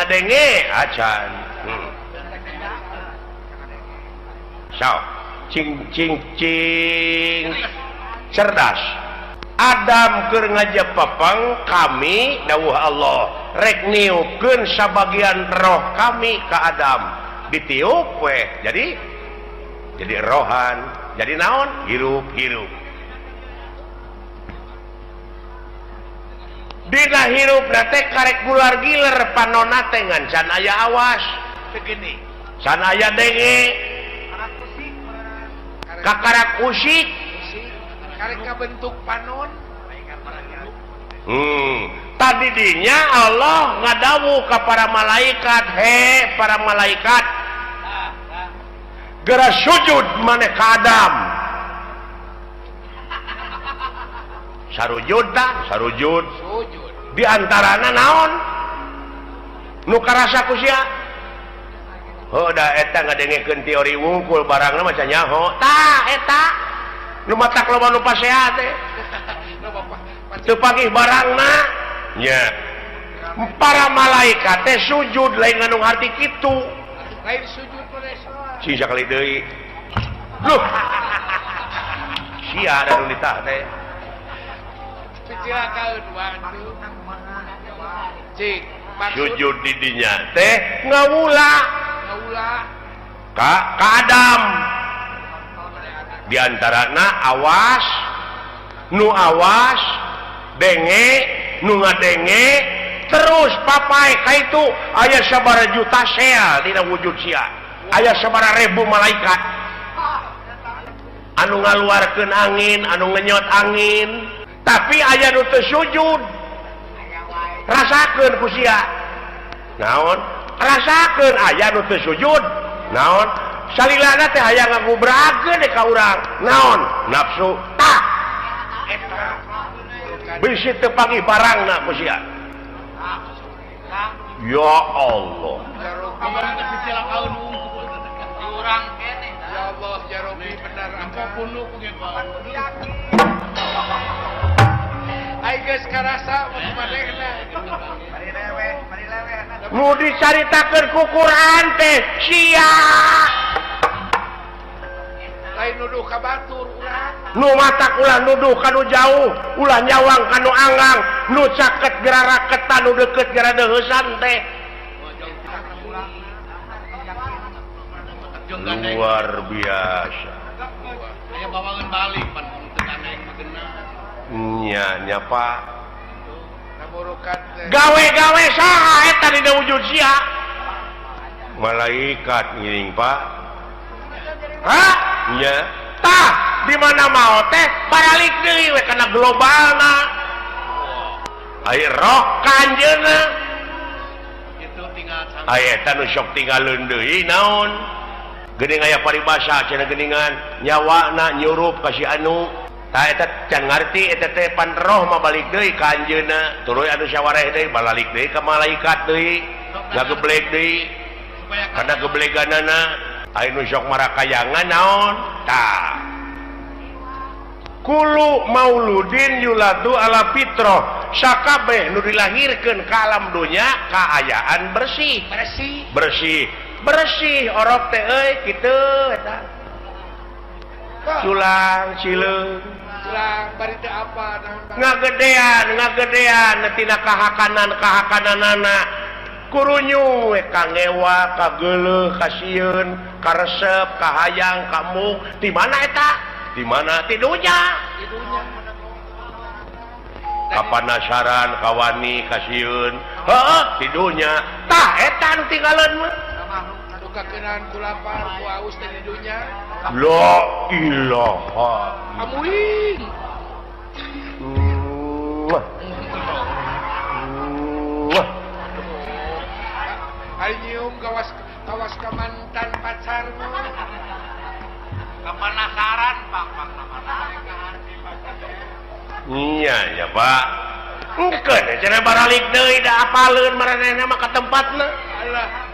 ngadenge acan cing cerdas Adam keur ngajepepeng kami dawuh Allah rek niupkeun sabagian roh kami ka Adam ditiup we jadi rohan jadi naon hirup dina hirup teh karek gular giler panonna teh ngan can aya awas begini can aya denge kakarak usik karek bentuk panon tadi dinya Allah ngadawuh ka para malaikat para malaikat geura sujud maneh ka Adam sarujud di antarana naon nu karasa ku sia da eta ngadengekeun teori wungkul barangna maca nyaho tah eta nu matak loba nu pasehat teh teu pagih barangna nya para malaikat teh sujud lain nganu arti kitu lain sujud si sakali deui loh sia ada nu ditah teh picilakaeun waduh cik sujud di dinya teh ngawula ka Adam di antarana awas nu awas denge nu ngadenge terus papai ka itu aya sabaraha juta sel dina wujud sia aya sabaraha ribu malaikat anu ngaluarkeun angin anu ngenyot angin tapi aya nu teu sujud rasakeun ku sia naon rasakeun aya nu teu sujud naon salilana teh hayang ngagubrakeun ka urang naon nafsu tah eta bisi teu panggih barangna ku sia ya Allah orang kene ya Allah ya Rabbi benar apa bunuh ai geus karasa manehna nu dicaritakeun ku Quran teh sia lain nuduh ka batur urang nu matak ulah nuduh kanu jauh ulah nyawang kanu anggang nu caket gerara ketan nu deket gerara deuheusan teh luar biasa aya bawangan balik pan teu aneh nya Pak namurukan gawe-gawe saha eta dina wujud sia malaikat ngiring Pak hah nya tah di mana mau teh balik deui we kana globalna aya roh kanjeuna itu tinggal aya eta nu sok tinggalin deui naon geuning aya paribasa cenah geuningan nyawana nyurup ka si anu tah eta can ngarti eta teh pan roh mah balik deui ka anjeunna tuluy anu sawareh deui balik deui ka malaikat deui ngageblek deui kana gebleganana aya nu sok marakayangan naon tah kulu mauludin yuladu ala fitrah sakabeh nu dilahirkeun ka alam dunya kaayaan bersih orok teh euy kitu eta culang cileung bari teh apa ngagedean tina kahakananana kurunyu we kangewa kageuleuh kasieun karesep kahayang kamuk di mana eta di mana tidunya kapanasaran kawani kasieun heeh tidunya tah eta nu tinggalan mah kakenan ku lapar ku aus teh di dunya la ilaha amuing hari nyium kawas ka mantan pacarmu kapanasaran Pak iya ya Pak engkeun cenah baralik deui da apaleun maranehna mah ka tempatna Allah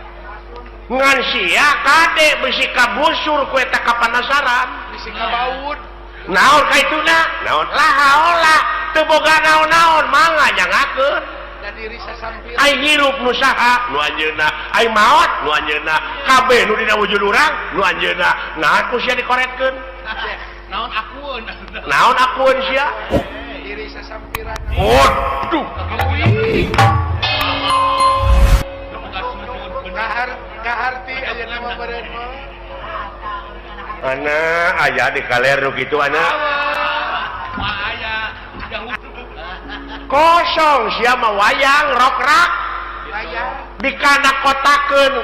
ngan sia kade bisi kabusur ku eta kapanasaran bisi kabaud naon ka ituna naon lahaola teu boga naon-naon mangga nyangakeun da diri sasampir ai hirup nu saha nu anjeunna ai maot nu anjeunna kabeh nu dina wujud urang nu anjeunna naon ku sia dikoretkeun naon akueun sia diri sasampiran waduh kaharti aya nama beureun mah ana aya di kaleru kitu ana aya kosong sia mah wayang rokrak wayang dikana kotakeun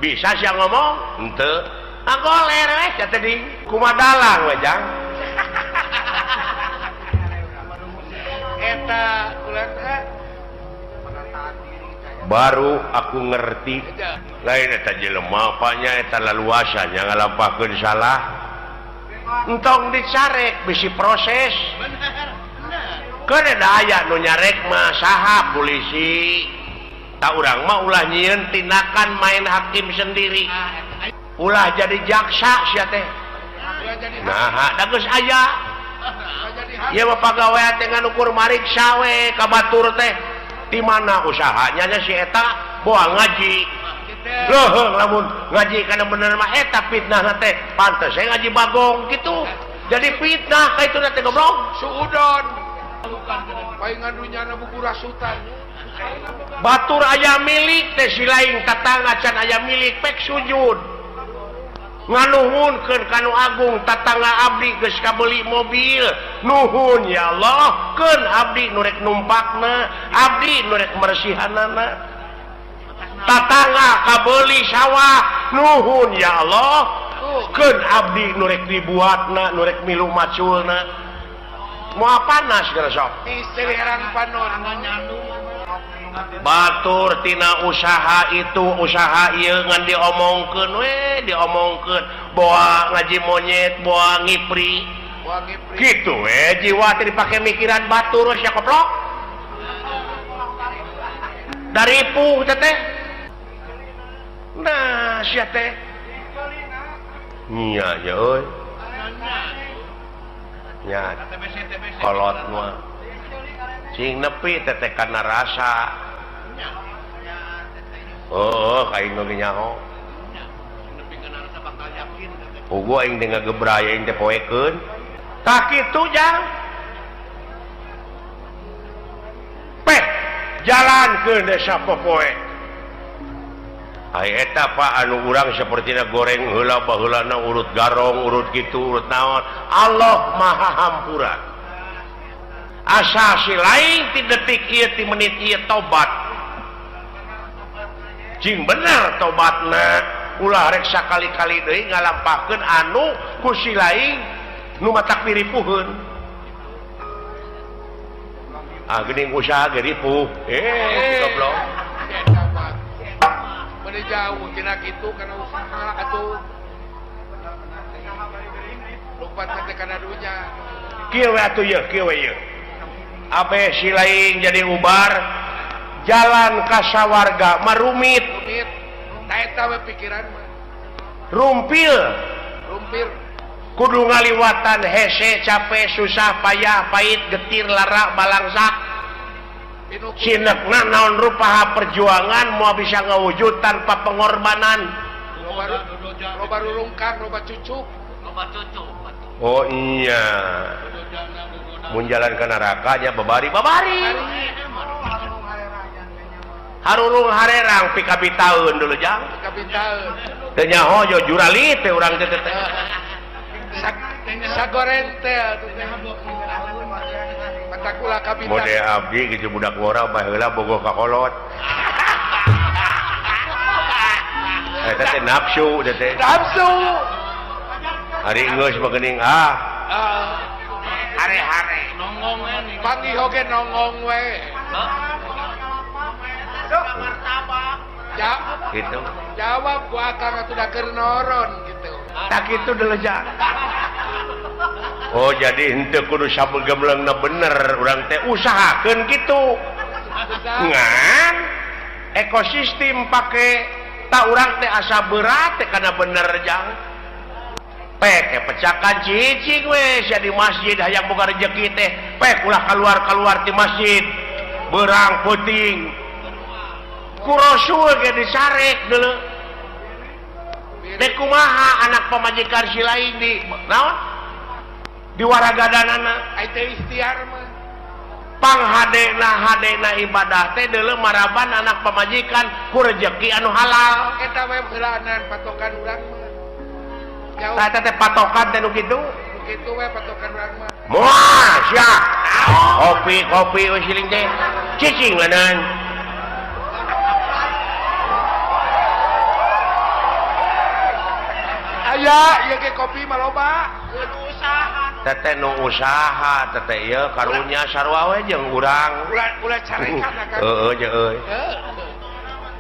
bisa sia ngomong henteu ngagoler we sia teh di kumadalang we jang eta ulah teh baru aku ngerti lain eta jelema apanya eta laluasanya ngalampahkeun salah entong dicarek bisi proses keun da aya nu nyarek mah saha polisi tak urang mah ulah nyieun tindakan main hakim sendiri ulah jadi jaksa sia teh nah da geus aya ieu mah pagawean teh nganukur mariksa we ka batur teh di mana usahanya si eta boa ngaji loh lamun ngaji kana bener mah eta fitnah teh pantes saya ngaji bagong gitu jadi fitnah ka itu teh goblok suudon bae ngadunyana buku rasutan batur aya milik teh si lain tatangga can aya milik pek sujud nganuhunkeun kanu agung tatangga abdi geus kabeli mobil nuhun ya Allah keun abdi nu rek numpakna abdi nu rek maresihanana tatangga kabeli sawah nuhun ya Allah Keun abdi nurek dibuatna nurek milu maculna moal panas geus sok istri herang panon batur tina usaha itu usaha ieu ngan diomongkeun we diomongkeun boa ngaji monyet boa ngipri gitu we jiwa teh dipake mikiran batur sia koplok dari puh teh nah sia teh nya ya euy nya kolot mah cing nepi teteh kana rasa kain nu nyaho ugu aing teh ngagebraya aing teh poekeun tah kitu jang peh jalankeun desa popoe ai eta Pak anu urang sapertina goreng heula baheulana urut garong urut kitu urut naon Allah Maha Hampura asa si lain ti detik ieu ti menit ieu tobat cing bener tobatna ulah rek sakali-kali deui ngalampakeun anu ku si lain nu matak piripuheun geuning usaha ge ripuh goblok bade jauh tina kitu kana usaha atuh lupa teh kana dunya kieu we atuh ieu kieu we ieu abe si lain jadi ubar jalan ka sawarga marumit tah eta we pikiran mah rumpil kudu ngaliwatan hese capek susah payah pahit getir lara balangsak sinekna naon rupaha perjuangan mau bisa ngawujud tanpa pengorbanan loba rurungkang loba cucuk oh iya mun jalan ke neraka nya babari harurung harerang pikabi taun dulu jang teu nyaho jo jurali teh urang teh sagoreng teh matakula kabita mode abdi gitu budak ngora baheula bogoh ka kolot eta teh nafsu hari geus bageuning hare-hare nongong panggih oge nongong we gitu jawab ku akang atuh da keur noron gitu tak itu delejak oh jadi henteu kudu sabegemleungna bener urang teh usahakeun kitu ngan ekosistem pake tak urang teh asa berat teh kana bener jang pek pecakan cicing we sia di masjid hayang boga rezeki teh pek ulah keluar ti masjid berang peuting ku rasul ge disarek deuleu teh kumaha anak pamajikan si lain di naon di waragadanana ai teh ikhtiar mah panghadena ibadah teh deuleu maraban anak pamajikan ku rezeki anu halal eta we heulaanan patokan urang mah tah eta teh patokan teh nu kitu we patokan urang mah moal sia kopi we siling teh cicing leunan aya ieu ge kopi mah loba teteh nu usaha teteh ieu karunya sarua we jeung urang ulah carekan kan jeung euy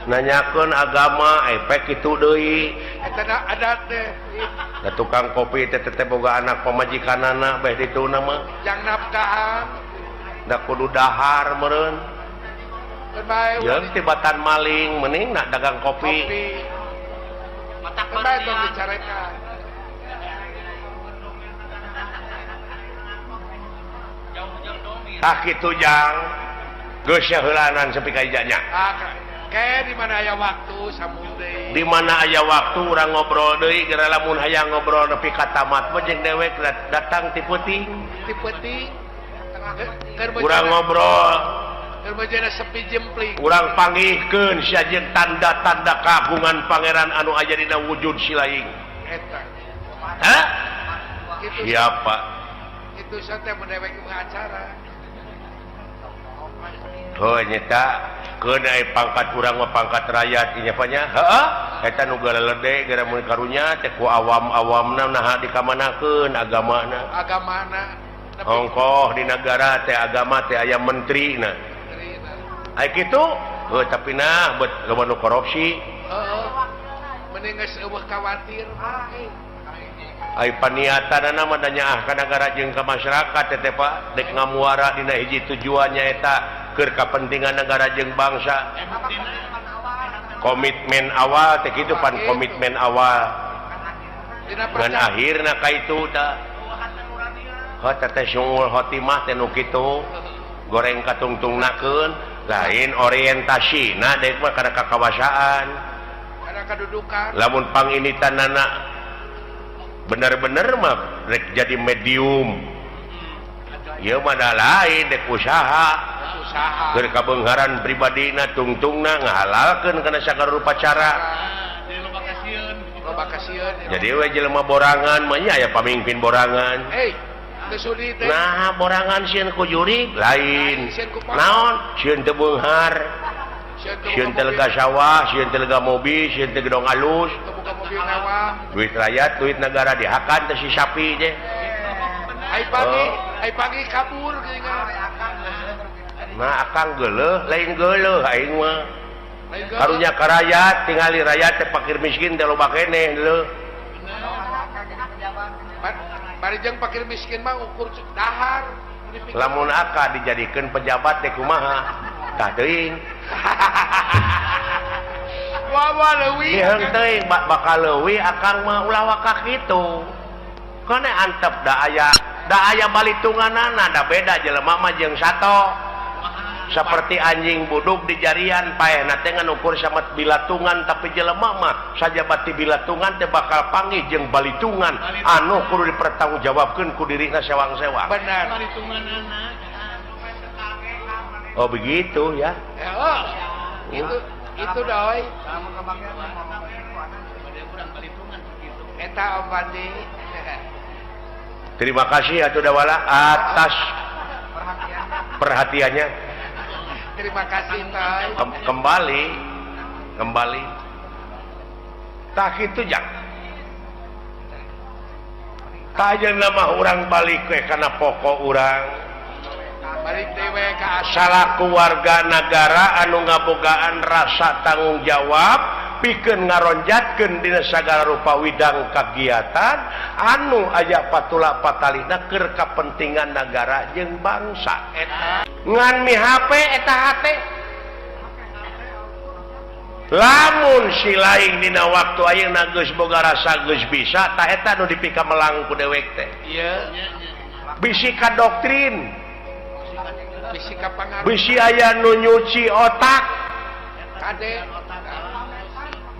nanyakeun agama pek kitu deui eta adat teh da tukang kopi teh boga anak pamajikanana beh dituna mah jang nafkahan da kudu dahar meureun bae jeung tibatan maling mending nak dagang kopi matak bae tong dicarekan tah kitu jang geus heulanan sepi ka ijanya kayak di mana aya waktu sambung deui di mana aya waktu urang ngobrol deui geura lamun hayang ngobrol nepi ka tamat mah jeung dewek datang ti peuting urang ngobrol keur beujana sepi jempling urang panggihkeun sia jeung tanda-tanda kagungan pangeran anu aya dina wujud si laing eta siapa itu teh mun dewek acara oh nyata kenai pangkat kurang pangkat rakyat ini apanya eta nu galedek gara mun karunya teh ku awam-awamna nah dikamanakeun agamana ongkoh di negara teh agama teh aya menterina ai kitu tapi nah bet lawan korupsi mending geus eueuh khawatir ai paniatanna mah danya ka negara jeung ka masyarakat teh Pak dek ngamuara dina hiji tujuannya eta keur kapentingan negara jeung bangsa komitmen awal teh kitu pan komitmen awal dan akhirna ka itu tah teteh syungul khotimah teh nu kitu goreng katungtungnakeun lain orientasina dek mah kana kakawasaan kana kedudukan lamun panginitanana bener-bener mah rek jadi medium ieu mah lain dek usaha keur kabeungharan pribadina tungtungna ngahalalkeun kana sagala rupa cara loba kasieun jadi we jelema borangan mah nya aya pamimpin borangan nah borangan sieun ku jurig lain naon sieun teu beunghar sieun teu lega sawah sieun teu lega mobil sieun teu gedong alus duit rakyat duit negara dihakan teh si sapi je ai pagi kabur geuningan nah akang geuleuh lain geuleuh aing mah karunya ka rakyat tingali rakyat teh fakir miskin teh loba keneh leuh bari jeung fakir miskin mah ukur dahar lamun aka dijadikeun pejabat teh kumaha tah teuing wawa leuwih diheung teuing bakal leuwih akang mah ulah waka kitu kana antep da aya balitunganana da beda jelema mah jeung sato seperti anjing buduk di jarian paehna teh ngukur samet bilatungan tapi jelema mah sajabati bilatungan teh bakal panggih jeung balitungan anu kudu dipertanggungjawabkeun ku dirina sewang-sewang benar oh begitu ya itu doi eta Om Pandi terima kasih atuh dawala atas perhatiannya terima kasih Toy kembali tak itu jak tajen nama orang balik ke karena pokok orang balik dewe ke asal salah keluarga negara anu ngabogaan rasa tanggung jawab pikeun ngaronjatkeun dina sagala rupa widang kagiatan anu aya patula patalina keur kapentingan negara jeung bangsa eta ngan mihape eta hate lamun si lain dina waktu ayeuna geus boga rasa geus bisa tah eta nu dipika melang ku dewek teh ieu bisi ka doktrin bisi ka pangaruh bisi aya nu nyuci otak kade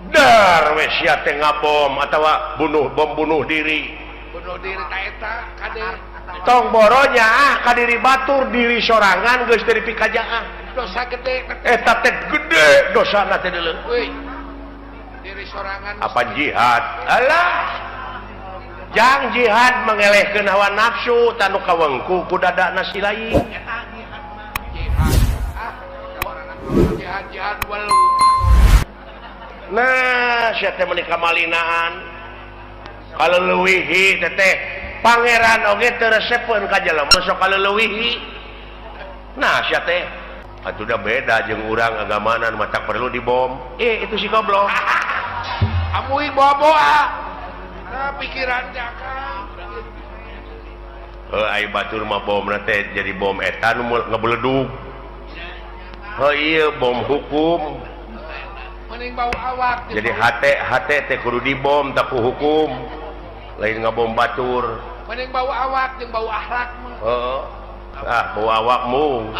dar we sia teh ngabom atawa bom bunuh diri ta eta kade tong boronya ka diri batur diri sorangan geus dari pikajaan dosa gede eta teh gede dosana teh deuleu euy diri sorangan apa jihad alah jang jihad mengelehkeun hawa nafsu tanu kawengku ku dadana si lain jihad wal nah sia teh meuni kamalinaan kaleuwih teh pangeran oge teu resepkeun ka jelema sok kaleuwih nah sia teh atuh da beda jeung urang agamana mah tak perlu dibom itu si goblok amuy boa nah pikiran jaka ai batur mah bomna teh jadi bom eta nu ngebledug iya bom hukum mending bau awak jadi hate teh kudu dibom tak ku hukum lain ngabom batur mending bau awak jeung bau akhlak mah bau awakmu